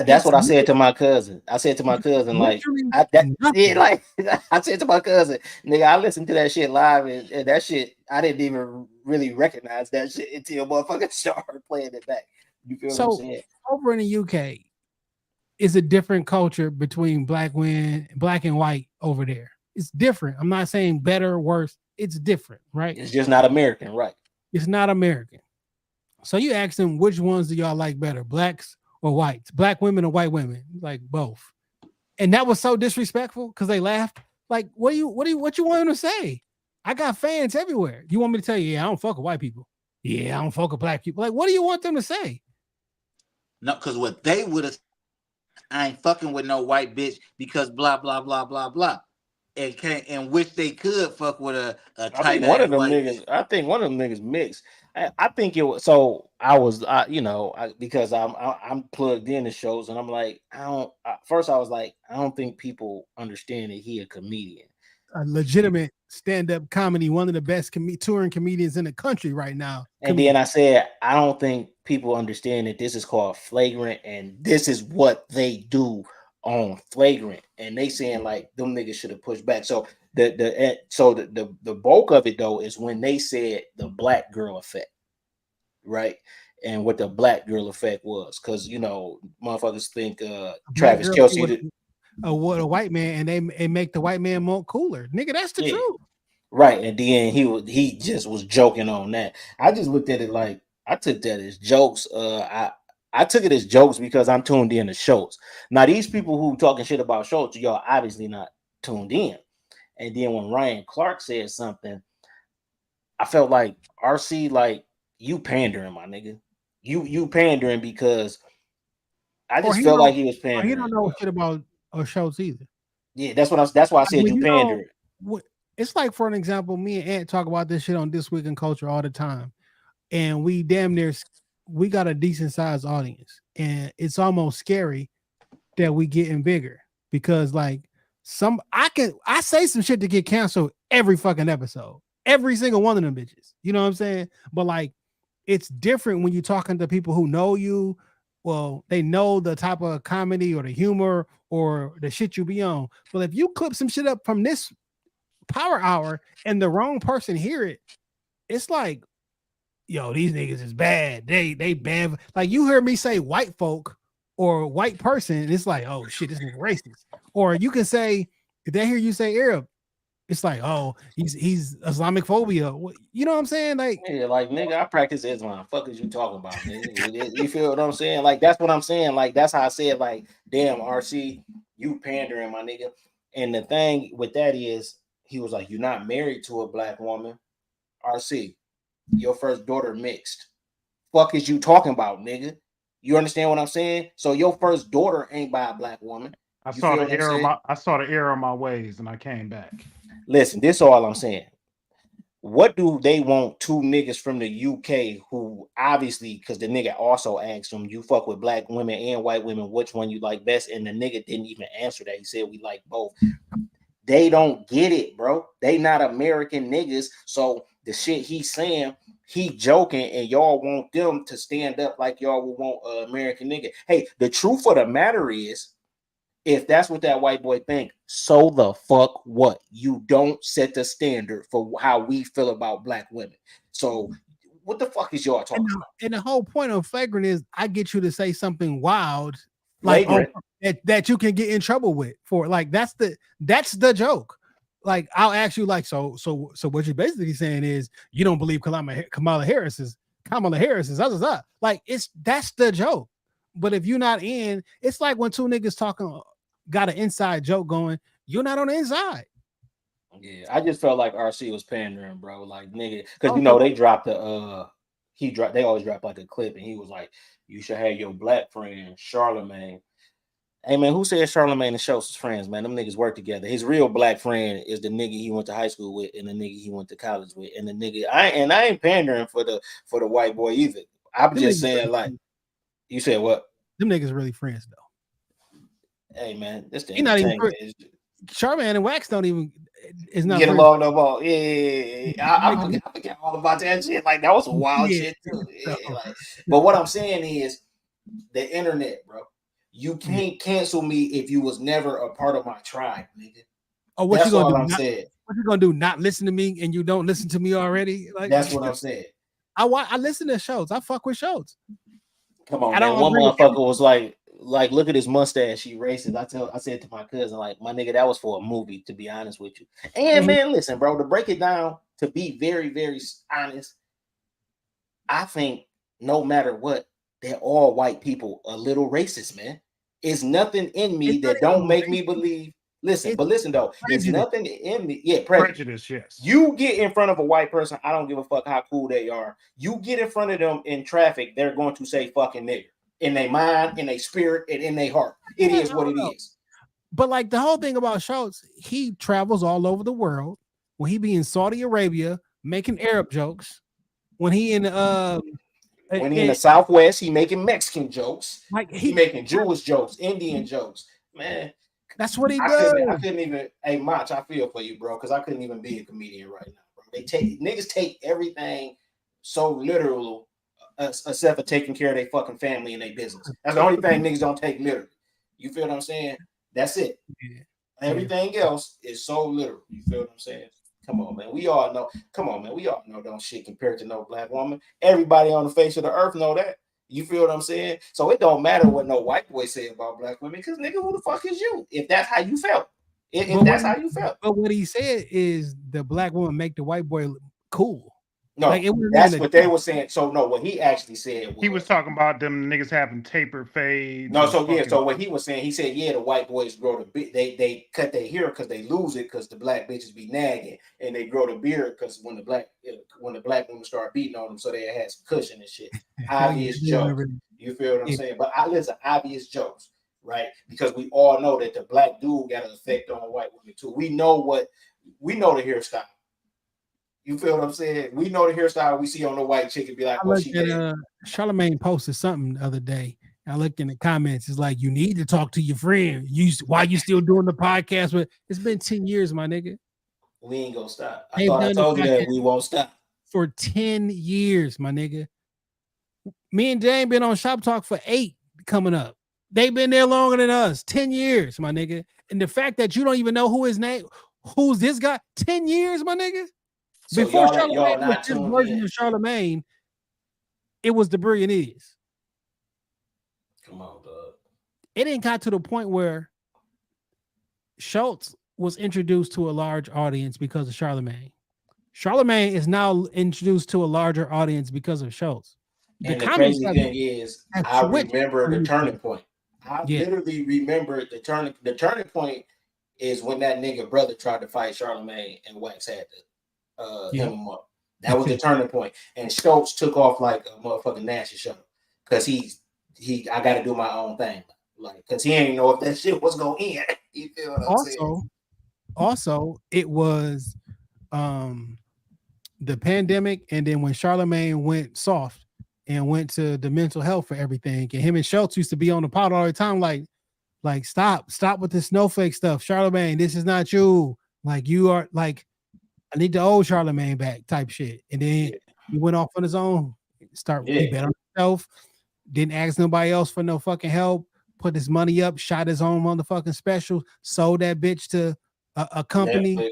That's what I said to my cousin. I said to my cousin, like, like I said to my cousin, nigga, I listened to that shit live, and that shit, I didn't even really recognize that shit until motherfuckers started playing it back. You feel what I'm saying? Over in the UK, is a different culture between black and white over there. It's different. I'm not saying better or worse. It's different, right? It's just not American, right? It's not American. So you ask them, which ones do y'all like better, blacks or whites? Black women or white women? Like both. And that was so disrespectful because they laughed. Like, what you want them to say? I got fans everywhere. You want me to tell you, yeah, I don't fuck with white people. Yeah, I don't fuck with black people. Like, what do you want them to say? No, because what they would have, I ain't fucking with no white bitch because blah blah blah blah blah. And wish they could fuck with a tight one of them white niggas. bitch. I think one of them niggas mixed. I think it was. So I was, because I'm plugged in the shows, and I'm like, first I was like, I don't think people understand that he a comedian, a legitimate stand-up comedy, one of the best touring comedians in the country right now. And then I said, I don't think people understand that this is called Flagrant, and this is what they do on Flagrant. And they saying like them niggas should have pushed back. So the bulk of it though is when they said the black girl effect, right? And what the black girl effect was, because motherfuckers think Travis Kelce what a white man, and they make the white man more cooler, nigga. That's the truth, right? And then he just was joking on that. I just looked at it like, I took that as jokes. I took it as jokes because I'm tuned in to Schultz. Now these people who talking shit about Schultz, y'all obviously not tuned in. And then when Ryan Clark said something, I felt like, RC, like, you pandering, my nigga. You pandering, because I just felt like he was pandering. He don't know shit about Schultz either. Yeah, that's why I said you pandering. It's like, for an example, me and Ant talk about this shit on This Week in Culture all the time, and we damn near got a decent sized audience, and it's almost scary that we getting bigger, because like I say some shit to get canceled every fucking episode, every single one of them bitches. You know what I'm saying? But like, it's different when you're talking to people who know you. Well, they know the type of comedy or the humor or the shit you be on. But if you clip some shit up from this Power Hour and the wrong person hear it, it's like, yo, these niggas is bad. They bad. Like, you heard me say white folk or white person, and it's like, oh shit, this nigga racist. Or you can say, if they hear you say Arab, it's like, oh, he's Islamic phobia. You know what I'm saying? Like, yeah, like, nigga, I practice Islam. Fuck is you talking about, nigga? You feel what I'm saying? Like, that's what I'm saying. Like, that's how I said, like, damn, RC, you pandering, my nigga. And the thing with that is, he was like, you're not married to a black woman. RC, your first daughter mixed. Fuck is you talking about, nigga? You understand what I'm saying? So your first daughter ain't by a black woman. I saw the error of my ways, and I came back. Listen, this is all I'm saying. What do they want two niggas from the UK who obviously, because the nigga also asked them, you fuck with black women and white women, which one you like best? And the nigga didn't even answer that. He said we like both. They don't get it, bro. They not American niggas. So the shit he's saying, he joking, and y'all want them to stand up like y'all would want an American nigga. Hey, the truth of the matter is, if that's what that white boy think, so the fuck what? You don't set the standard for how we feel about black women. So what the fuck is y'all talking about? And the whole point of Flagrant is, I get you to say something wild, like that you can get in trouble with for. Like, that's the joke. Like, I'll ask you, like, so what you're basically saying is you don't believe Kamala Harris is Kamala Harris is up. Like that's the joke. But if you're not in, it's like when two niggas talking, got an inside joke going. You're not on the inside. Yeah, I just felt like RC was pandering, bro. Like nigga, because Oh, you know they dropped the they always drop like a clip, and he was like, "You should have your black friend Charlemagne." Hey man, who said Charlemagne and Schultz is friends? Man, them niggas work together. His real black friend is the nigga he went to high school with, and the nigga he went to college with, and the nigga I ain't pandering for the white boy either. I'm Them just niggas saying, really like, friends. you said what? Them niggas really friends though. Hey man, this the He not even entertainment. Charlemagne and Wax don't even is not Get friends. along no more. Yeah. I forgot all about that shit. Like that was some wild Yeah. shit too. Yeah, like, but what I'm saying is the internet, bro. You can't cancel me if you was never a part of my tribe, nigga. Oh, what That's you gonna all do? I'm saying. What you gonna do? Not listen to me and you don't listen to me already? Like That's what I'm saying. I listen to shows. I fuck with shows. Come on, I man. don't One agree with motherfucker was like, look at his mustache. He racist. I said to my cousin, like, my nigga, that was for a movie, to be honest with you. And man, listen, bro, to break it down, to be very, very honest, I think no matter what, they're all white people a little racist, man. It's nothing in me that don't make me believe. Listen, but listen though, it's nothing in me. Yeah, Prejudice, yes. You get in front of a white person, I don't give a fuck how cool they are. You get in front of them in traffic, they're going to say fucking nigger in their mind, in their spirit, and in their heart. It is what it is. But like the whole thing about Schultz, he travels all over the world. When he be in Saudi Arabia making Arab jokes, when he in the Southwest, he making Mexican jokes. Like he making Jewish jokes, Indian jokes. Man, that's what he does. I couldn't even. Hey, Mach, I feel for you, bro, because I couldn't even be a comedian right now, bro. Niggas take everything so literal, except for taking care of their fucking family and their business. That's the only thing niggas don't take literally. You feel what I'm saying? That's it. Yeah. Everything else is so literal. You feel what I'm saying? Come on, man. We all know. Come on, man. We all know don't shit compared to no black woman. Everybody on the face of the earth know that. You feel what I'm saying? So it don't matter what no white boy say about black women, because nigga, who the fuck is you? If that's how you felt. If that's how you felt. But what he said is the black woman make the white boy cool. No, like that's what they were saying. So no, what he actually said he was talking about them niggas having taper fades. No, so yeah, so what he was saying, he said, yeah, the white boys grow the beard. They cut their hair because they lose it because the black bitches be nagging, and they grow the beard because when the black women start beating on them, so they had some cushion and shit. Obvious jokes. You feel what I'm saying? But listen, obvious jokes, right? Because we all know that the black dude got an effect on white women too. We know the hairstyle. You feel what I'm saying? We know the hairstyle we see on the white chick and be like, "Well, she did." Charlemagne posted something the other day. I looked in the comments. It's like, you need to talk to your friend. Why you still doing the podcast? But it's been 10 years, my nigga. We ain't gonna stop. I thought I told you that we won't stop. For 10 years, my nigga. Me and Jane been on Shop Talk for 8 coming up. They've been there longer than us. 10 years, my nigga. And the fact that you don't even know who's this guy, 10 years, my nigga. So before Charlemagne was this version of Charlemagne, it was the Brilliant Idiots. Come on, dog. It ain't got to the point where Schultz was introduced to a large audience because of Charlemagne. Charlemagne is now introduced to a larger audience because of Schultz. And the crazy thing is, I remember the turning point. I literally remember the turning point is when that nigga brother tried to fight Charlemagne and Wax had to him up. That was the turning point. And Schultz took off like a motherfucking nasty shuttle because I got to do my own thing, like because he ain't know if that shit was gonna end. You feel what I'm saying? Also, it was the pandemic, and then when Charlemagne went soft and went to the mental health for everything, and him and Schultz used to be on the pod all the time, like stop with the snowflake stuff, Charlemagne. This is not you. Like you are like. I need the old Charlemagne back type shit. And then he went off on his own, he bet on himself, didn't ask nobody else for no fucking help, put his money up, shot his own motherfucking special, sold that bitch to a company.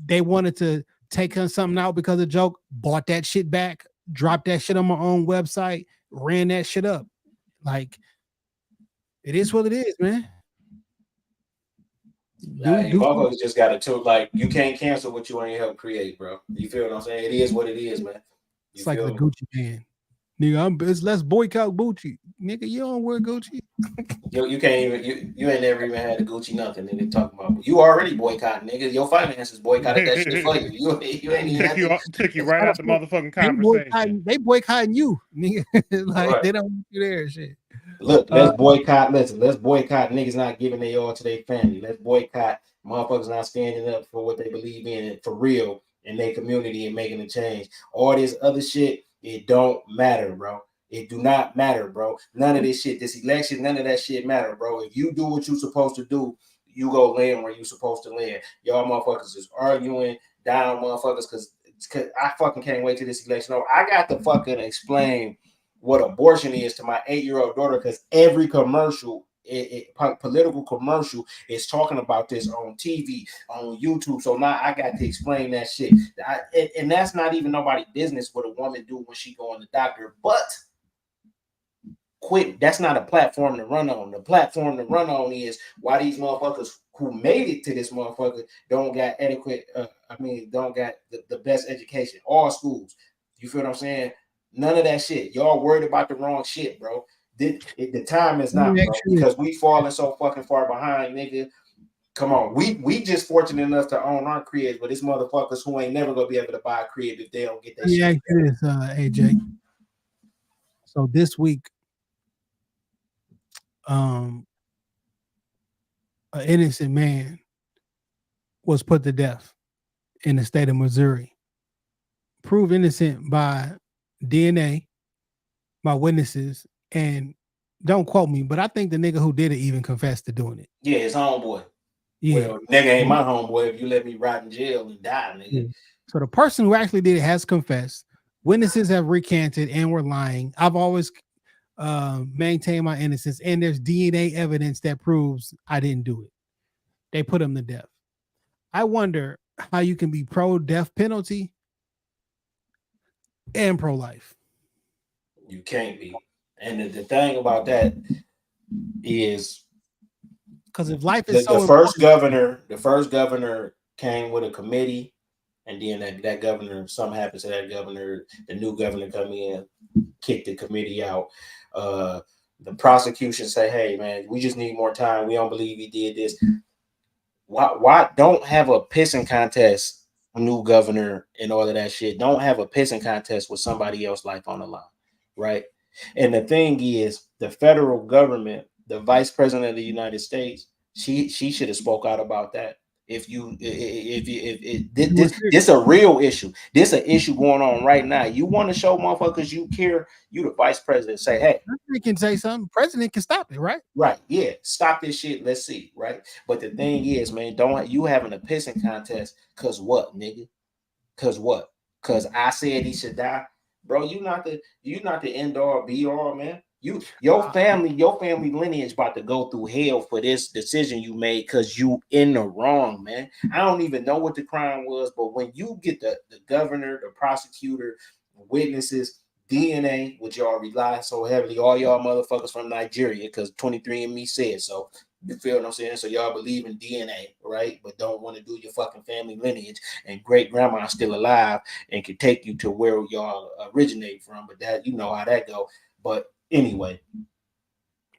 They wanted to take something out because of the joke, bought that shit back, dropped that shit on my own website, ran that shit up. Like, it is what it is, man. Motherfuckers just got to like you can't cancel what you ain't help create, bro. You feel what I'm saying? It is what it is, man. It's like the Gucci man. Nigga, let's boycott Gucci. Nigga, you don't wear Gucci. You can't even you ain't never even had a Gucci nothing. Nigga talking about you already boycotting, nigga. Your finances boycotted that shit for you. You ain't even took you right out the motherfucking They conversation. boycotting you, nigga. Like Right. they don't want you there, shit. Look, let's boycott. Listen, let's boycott niggas not giving their all to their family. Let's boycott motherfuckers not standing up for what they believe in for real in their community and making a change. All this other shit, it don't matter, bro. It do not matter, bro. None of this shit, this election, none of that shit matter, bro. If you do what you supposed to do, you go land where you supposed to land. Y'all motherfuckers is arguing down motherfuckers because I fucking can't wait till this election over. I got to fucking explain what abortion is to my 8-year-old daughter because every commercial, political commercial, is talking about this on TV, on YouTube. So now I got to explain that shit. And that's not even nobody's business what a woman do when she go on the doctor. But quit. That's not a platform to run on. The platform to run on is why these motherfuckers who made it to this motherfucker don't got adequate. Don't got the best education. All schools. You feel what I'm saying? None of that shit. Y'all worried about the wrong shit, bro. The time is not, bro, because we falling so fucking far behind, nigga. Come on, we just fortunate enough to own our cribs, but it's motherfuckers who ain't never gonna be able to buy a crib if they don't get that shit. Yeah, this, AJ. So this week, an innocent man was put to death in the state of Missouri. Proved innocent by DNA, by witnesses, and don't quote me, but I think the nigga who did it even confessed to doing it. Yeah, his homeboy. Yeah. Well, nigga ain't my homeboy if you let me rot in jail and die, nigga. Yeah. So the person who actually did it has confessed. Witnesses have recanted and were lying. I've always maintained my innocence, and there's DNA evidence that proves I didn't do it. They put him to death. I wonder how you can be pro-death penalty and pro-life. You can't be. And the thing about that is because if life is the first governor came with a committee, and then that governor, something happens to that governor, the new governor come in, kick the committee out. The prosecution say, hey man, we just need more time. We don't believe he did this. Why don't have a pissing contest, new governor and all of that shit? Don't have a pissing contest with somebody else's life on the line, right? And the thing is, the federal government, the vice president of the United States, she should have spoke out about that. This a real issue. This an issue going on right now. You want to show motherfuckers you care, you the vice president, say, hey, president can say something. President can stop it, right? Right. Yeah. Stop this shit. Let's see. Right. But the thing is, man, don't you having a pissing contest? Cause what, nigga? Cause what? Cause I said he should die, bro. You not the end all be all, man. Your family lineage about to go through hell for this decision you made because you in the wrong, man. I don't even know what the crime was, but when you get the governor, the prosecutor, witnesses, DNA, which y'all rely so heavily, all y'all motherfuckers from Nigeria, because 23andMe said so. You feel what I'm saying? So y'all believe in DNA, right? But don't want to do your fucking family lineage, and great grandma still alive and can take you to where y'all originate from. But that, you know how that go. But anyway,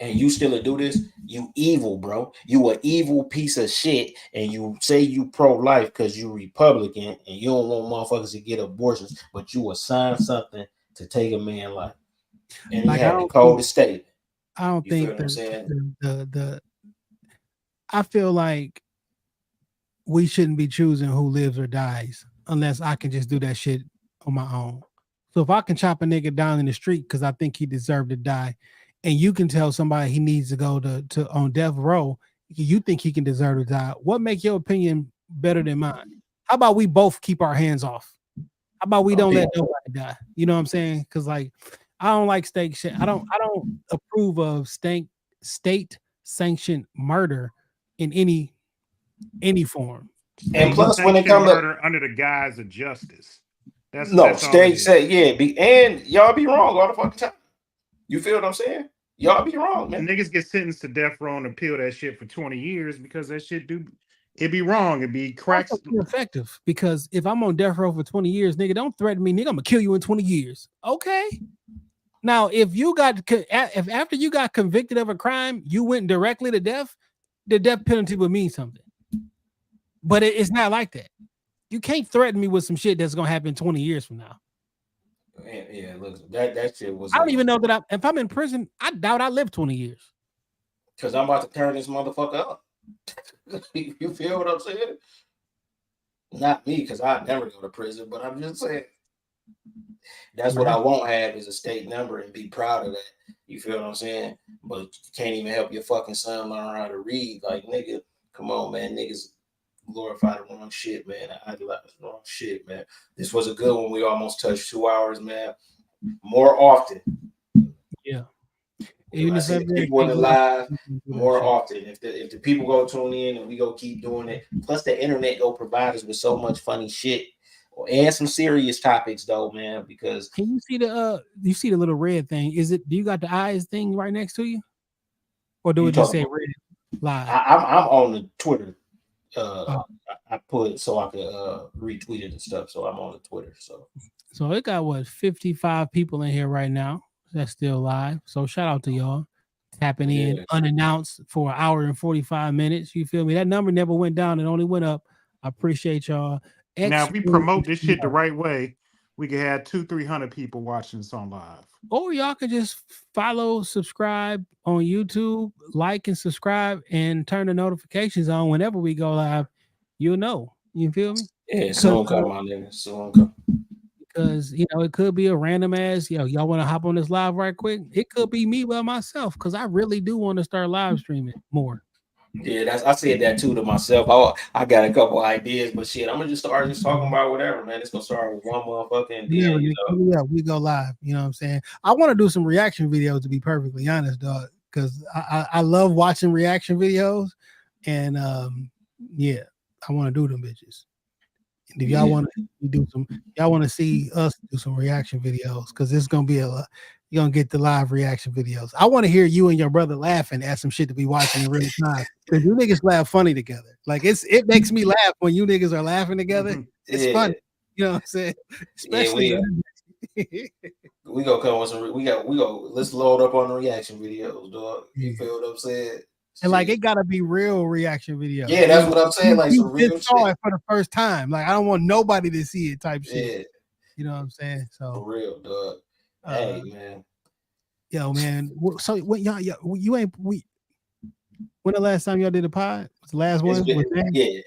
and you still do this, you evil, bro. You an evil piece of shit, and you say you pro-life because you Republican and you don't want motherfuckers to get abortions, but you assign something to take a man life. And like, he had the coldest statement. I don't think I feel like we shouldn't be choosing who lives or dies unless I can just do that shit on my own. So if I can chop a nigga down in the street because I think he deserved to die, and you can tell somebody he needs to go to on death row, you think he can deserve to die. What make your opinion better than mine? How about we both keep our hands off? How about we don't let nobody die? You know what I'm saying? Because like I don't like state shit. I don't approve of state sanctioned murder in any form. And plus, when it comes to under the guise of justice, that's state say and y'all be wrong all the fucking time. You feel what I'm saying? Y'all be wrong, man. Niggas get sentenced to death row and appeal that shit for 20 years because that shit it be wrong. It be cracks. Effective because if I'm on death row for 20 years, nigga, don't threaten me, nigga. I'm gonna kill you in 20 years. Okay. Now, if after you got convicted of a crime, you went directly to death, the death penalty would mean something. But it's not like that. You can't threaten me with some shit that's gonna happen 20 years from now. Yeah, look, that shit was. I don't even know that if I'm in prison, I doubt I live 20 years. Because I'm about to turn this motherfucker up. You feel what I'm saying? Not me, because I never go to prison, but I'm just saying. That's what I won't have is a state number and be proud of that. You feel what I'm saying? But you can't even help your fucking son learn how to read. Like, nigga, come on, man. Niggas glorify the wrong shit, man. I like the wrong shit, man. This was a good one. We almost touched 2 hours, man. More often. Yeah. Even if people in the live more often. If the people go tune in and we go keep doing it. Plus the internet go provide us with so much funny shit. And some serious topics though, man. Because can you see the little red thing? Do you got the eyes thing right next to you? Or do it just say red live? I'm on the Twitter. I put it so I could retweet it and stuff. So I'm on the Twitter. So it got 55 people in here right now that's still live. So shout out to y'all tapping in unannounced for 1 hour and 45 minutes. You feel me? That number never went down, it only went up. I appreciate y'all. Now, if we promote this shit the right way, we can have 200-300 people watching this on live. Or y'all can just follow, subscribe on YouTube, like and subscribe, and turn the notifications on whenever we go live. You'll know. You feel me? Yeah, soon come, my nigga. Soon come. Because it could be a random ass. Y'all want to hop on this live right quick? It could be me by myself because I really do want to start live streaming more. Yeah, I said that too to myself. I got a couple ideas, but shit, I'm gonna just start talking about whatever, man. It's gonna start with one motherfucking. Yeah, we go live. You know what I'm saying? I want to do some reaction videos, to be perfectly honest, dog, because I love watching reaction videos, and yeah, I want to do them bitches. And if y'all want to see us do some reaction videos, because it's gonna be you're gonna get the live reaction videos. I want to hear you and your brother laughing at some shit to be watching in real time. Because you niggas laugh funny together. Like it makes me laugh when you niggas are laughing together. It's funny. You know what I'm saying? Especially we gonna come with some. We go. Let's load up on the reaction videos, dog. You feel what I'm saying? And like it gotta be real reaction videos. Yeah, that's what I'm saying. Like some real shit. Saw it for the first time. Like I don't want nobody to see it type shit. Yeah. You know what I'm saying? So for real, dog. Hey man. Yo, man. So when when the last time y'all did a pod? Was the last one? The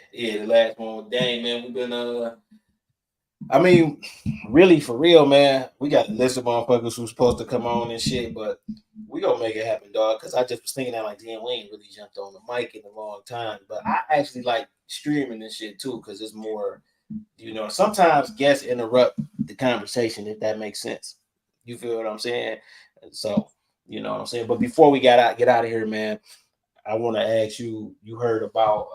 last one with Dane, man. We've been I mean, really for real, man. We got a list of motherfuckers who's supposed to come on and shit, but we gonna make it happen, dog. Cause I just was thinking that like damn, we ain't really jumped on the mic in a long time. But I actually like streaming this shit too, because it's more, sometimes guests interrupt the conversation, if that makes sense. You feel what I'm saying? So, you know what I'm saying? But before we get out of here, man, I want to ask you, you heard about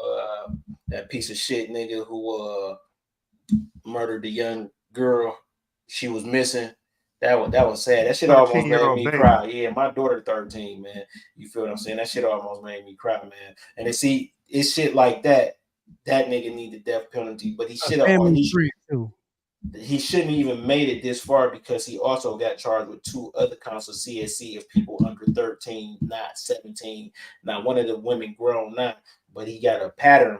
that piece of shit nigga who murdered the young girl. She was missing. That was sad. That shit almost made me cry. Yeah, my daughter 13, man. You feel what I'm saying? That shit almost made me cry, man. And it's shit like that. That nigga need the death penalty, but he shouldn't even made it this far because he also got charged with 2 other counts of CSC of people under 13, not 17. Now, one of the women grown now, but he got a pattern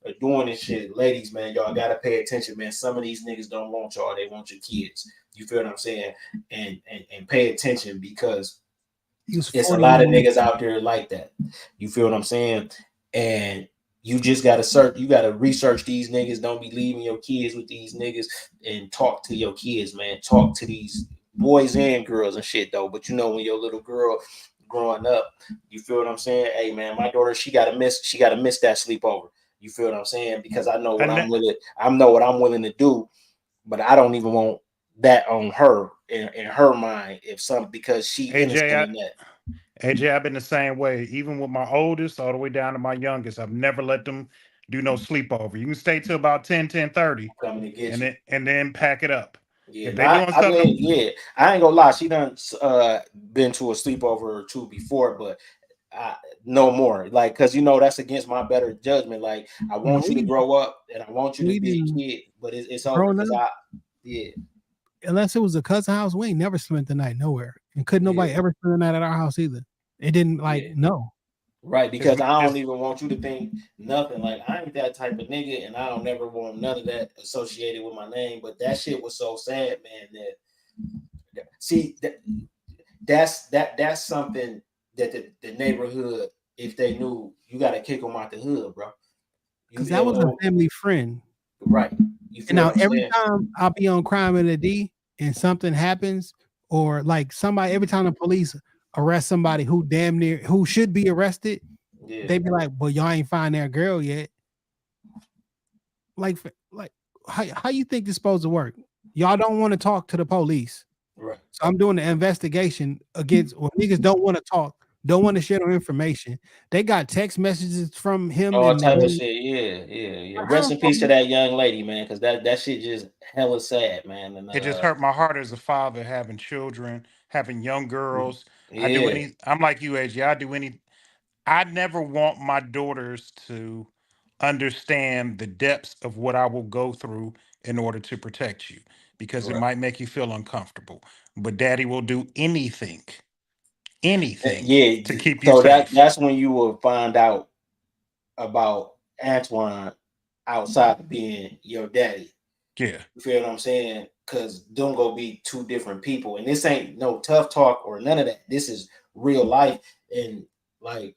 of doing this shit. Ladies, man, y'all gotta pay attention, man. Some of these niggas don't want y'all; they want your kids. You feel what I'm saying? And pay attention because it's a lot of niggas out there like that. You feel what I'm saying? And you just gotta search. You gotta research these niggas. Don't be leaving your kids with these niggas and talk to your kids, man. Talk to these boys and girls and shit though. But when your little girl growing up, you feel what I'm saying? Hey, man, my daughter, she gotta miss that sleepover. You feel what I'm saying? Because I know what I'm willing to do, but I don't even want that on her in her mind because she innocent in that. AJ, I've been the same way. Even with my oldest all the way down to my youngest, I've never let them do no sleepover. You can stay till about 10:30 and then pack it up. Yeah, I ain't gonna lie. She done been to a sleepover or 2 before, but no more. Like, cause that's against my better judgment. Like, I want you to grow up and I want you to be a kid, but it's over because unless it was a cousin house, we ain't never spent the night nowhere, and couldn't nobody Yeah. ever spend the night at our house either. It didn't like Yeah. no. Right, because we I don't just- even want you to think nothing. Like I ain't that type of nigga, and I don't never want none of that associated with my name. But that shit was so sad, man. That see that's something that the neighborhood, if they knew, you got to kick them out the hood, bro. Because that was a family friend. right. You And now what I'm every saying? time I'll be on Crime in the D and something happens, or like somebody, every time the police arrest somebody who damn near who should be arrested, Yeah. they be like, "Well, y'all ain't find their girl yet." Like how you think this supposed to work? Y'all don't want to talk to the police, Right. so I'm doing the investigation against. Well, niggas don't want to talk, don't want to share no information. They got text messages from him All and type of them. shit. Yeah. How Rest the in peace to fuck- that young lady, man, because that shit just hella sad, man. And It just hurt my heart as a father, having children, having young girls. yeah. I'm like you, AJ. I never want my daughters to understand the depths of what I will go through in order to protect you, because it Right. might make you feel uncomfortable. But daddy will do anything Yeah. to keep you So safe. that's when you will find out about Antoine outside of being your daddy. Yeah. You feel what I'm saying? Because them go be two different people, and this ain't no tough talk or none of that. This is real life, and like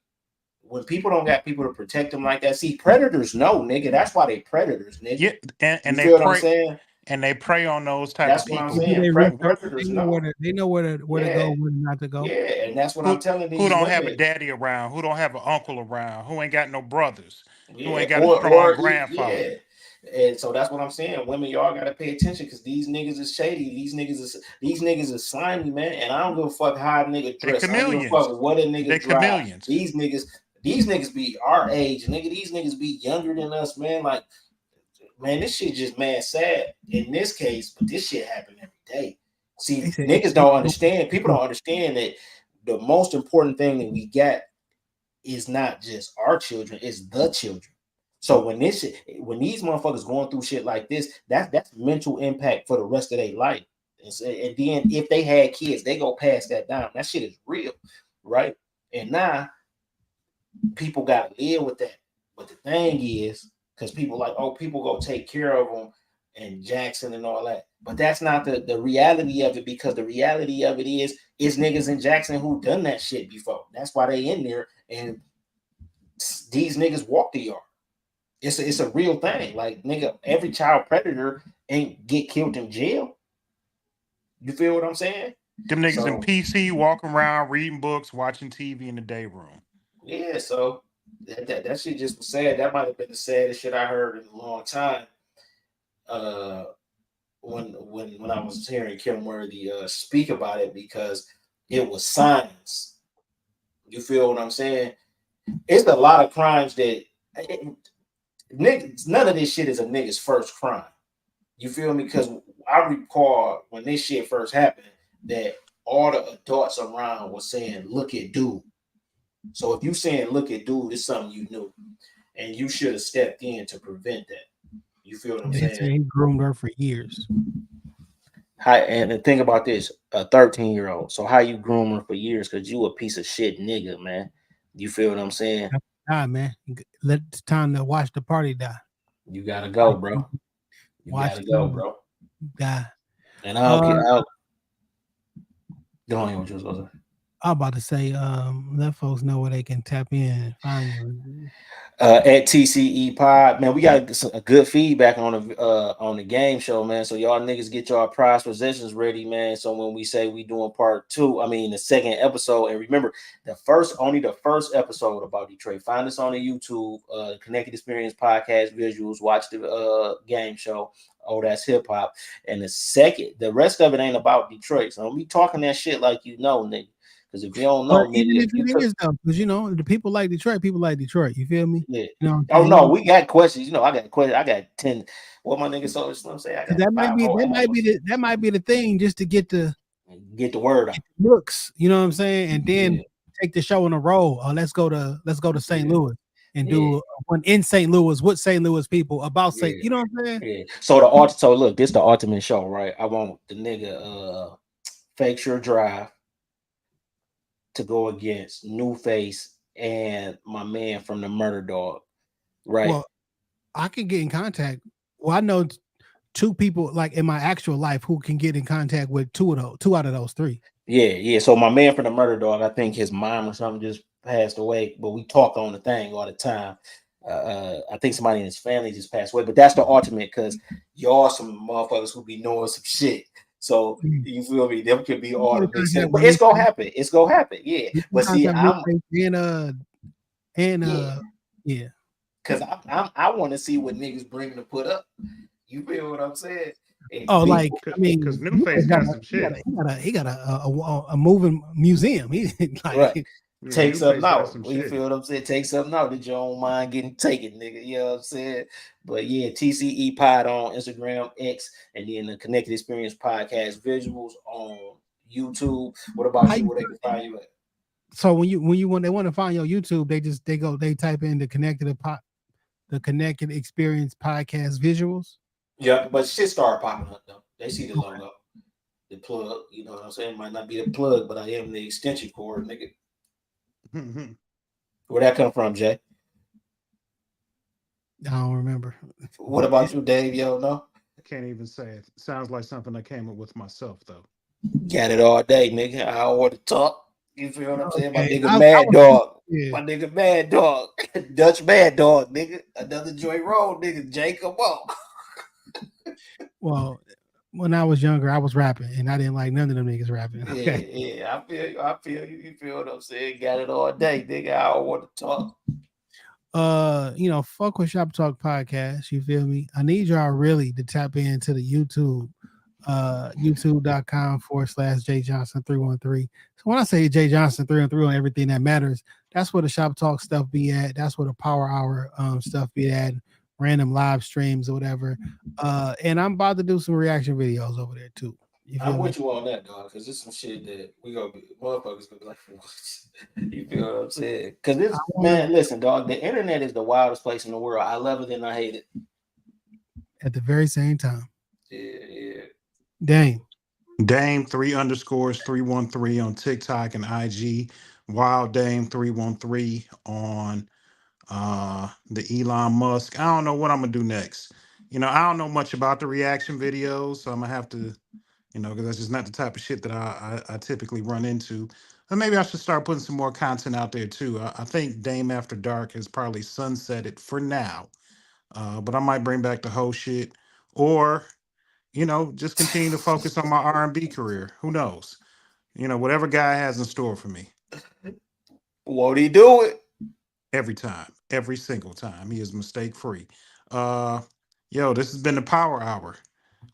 when people don't got people to protect them like that, see, predators know, nigga. That's why they predators, nigga. Yeah, and You they feel what I'm prey saying? and they prey on those type That's of what I'm people They do saying. their research. Predators They know know. they know where to Yeah. go, where not to go. Yeah, and that's what I'm telling who these don't have a women. daddy around, who don't have an uncle around, who ain't got no brothers, who Yeah, ain't got a strong yeah. grandfather. And so that's what I'm saying. Women, y'all gotta pay attention because these niggas is shady. These niggas is slimy, man. And I don't give a fuck how a nigga They're dress. I don't give a chameleons. fuck what a nigga They're drive. chameleons. These niggas be our age, nigga. These niggas be younger than us, man. Like, man, this shit just mad sad in this case, but this shit happen every day. See, They said- niggas don't understand. People don't understand that the most important thing that we got is not just our children, it's the children. So when these motherfuckers going through shit like this, that's mental impact for the rest of their life. And then if they had kids, they go pass that down. That shit is real, right? And now people got to live with that. But the thing is, because people like, oh, people go take care of them and Jackson and all that. But that's not the reality of it, because the reality of it is niggas in Jackson who done that shit before. That's why they in there, and these niggas walk the yard. It's a real thing. Like, nigga, every child predator ain't get killed in jail. You feel what I'm saying? Them niggas So- in PC walking around, reading books, watching TV in the day room. Yeah, so that shit just was sad. That might have been the saddest shit I heard in a long time. When I was hearing Kim Worthy speak about it, because it was signs. You feel what I'm saying? It's a lot of crimes that niggas, none of this shit is a nigga's first crime. You feel me? Because I recall when this shit first happened that all the adults around were saying, "Look at dude." So if you saying "look at dude," it's something you knew, and you should have stepped in to prevent that. You feel what I'm They saying? said he groomed her for years. And the thing about this, a 13-year-old. So how you groom her for years? Because you a piece of shit nigga, man. You feel what I'm saying? Die, man. It's time to watch the party die. You gotta go, bro. You Watch gotta go, them. bro. Die. And I'll go on. What you was gonna say? I'm about to say, let folks know where they can tap in and find you. At TCE Pod, man, we got a good feedback on the game show, man. So y'all niggas get y'all prize possessions ready, man. So when we say we doing part 2, I mean the second episode, and remember only the first episode about Detroit. Find us on the YouTube, Connected Experience Podcast visuals. Watch the game show. Oh, that's hip hop. And the rest of it ain't about Detroit. So don't be talking that shit like you know, nigga. Because if you don't know, But even nigga, if it is though, because you know the people like Detroit. You feel me? yeah. You know, Oh no, we got questions. You know, I got questions. I got 10. What my nigga Soulja Slim say? I got that might 5 be more that might be the thing, just to get the word out. looks. You know what I'm saying? And then Yeah. take the show on a roll. Let's go to St. Louis. and do one in St. Louis with St. Louis people about St. Yeah. You know what I'm saying? Yeah. So look, this the ultimate show, right? I want the nigga Fake Sure Drive to go against New Face and my man from the Murder Dog, right? Well, I can get in contact. Well, I know two people like in my actual life who can get in contact with two out of those three. Yeah. So my man from the Murder Dog, I think his mom or something just passed away, but we talk on the thing all the time. I think somebody in his family just passed away, but that's the ultimate because y'all some motherfuckers who be knowing some shit. So you feel me? Them could be all the big shit, but it's gonna happen. It's gonna happen. Yeah. But see, I'm yeah. Because I want to see what niggas bringing to put up. You feel what I'm saying? And Oh, people- like I mean, because New Face got some shit. He got a moving museum. He like right. Yeah, Take New something Face got out. some You shit. feel what I'm saying? Take something out that you don't mind getting taken, nigga. You know what I'm saying? But yeah, TCE Pod on Instagram, X, and then the Connected Experience Podcast visuals on YouTube. What about you? Where they can find you at? So when they want to find your YouTube, they type in the Connected Experience Podcast visuals. Yeah, but shit started popping up though. They see the logo, the plug. You know what I'm saying? Might not be the plug, but I am the extension cord, nigga. Where that come from, Jay? I don't remember. What about you, Dave? You don't know? Can't even say it. Sounds like something I came up with myself, though. Got it all day, nigga. I don't want to talk. You feel what I'm saying? My Okay. nigga Mad Dog. Yeah. My nigga Mad Dog. Dutch Mad Dog, nigga. Another Joy Road, nigga. Jacob on. Well, when I was younger, I was rapping, and I didn't like none of them niggas rapping. Okay? Yeah. I feel you. You feel what I'm saying? Got it all day, nigga. I don't want to talk. Fuck with Shop Talk Podcast. You feel me? I need y'all really to tap into the YouTube, youtube.com/J Johnson 313. So when I say J Johnson 313 on everything that matters, that's where the Shop Talk stuff be at. That's where the Power Hour stuff be at. Random live streams or whatever. And I'm about to do some reaction videos over there too. I'm with you on that, dog, because there's some shit that we gonna be motherfuckers gonna be like, you feel what I'm saying? Because this man, listen, dog, the internet is the wildest place in the world. I love it and I hate it at the very same time. Yeah. Dame 3_313 on TikTok and IG. Wild Dame 313 on the Elon Musk. I don't know what I'm gonna do next. I don't know much about the reaction videos, so I'm gonna have to, because that's just not the type of shit that I typically run into. And maybe I should start putting some more content out there too. I think Dame After Dark has probably sunsetted for now, but I might bring back the whole shit, or just continue to focus on my R&B career. Who knows? Whatever guy has in store for me. Won't he do it? Every time, every single time. He is mistake free. This has been the Power Hour.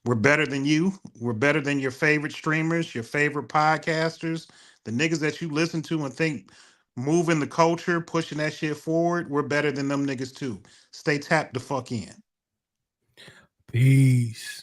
We're better than you. We're better than your favorite streamers, your favorite podcasters, the niggas that you listen to and think moving the culture, pushing that shit forward. We're better than them niggas too. Stay tapped the fuck in. Peace.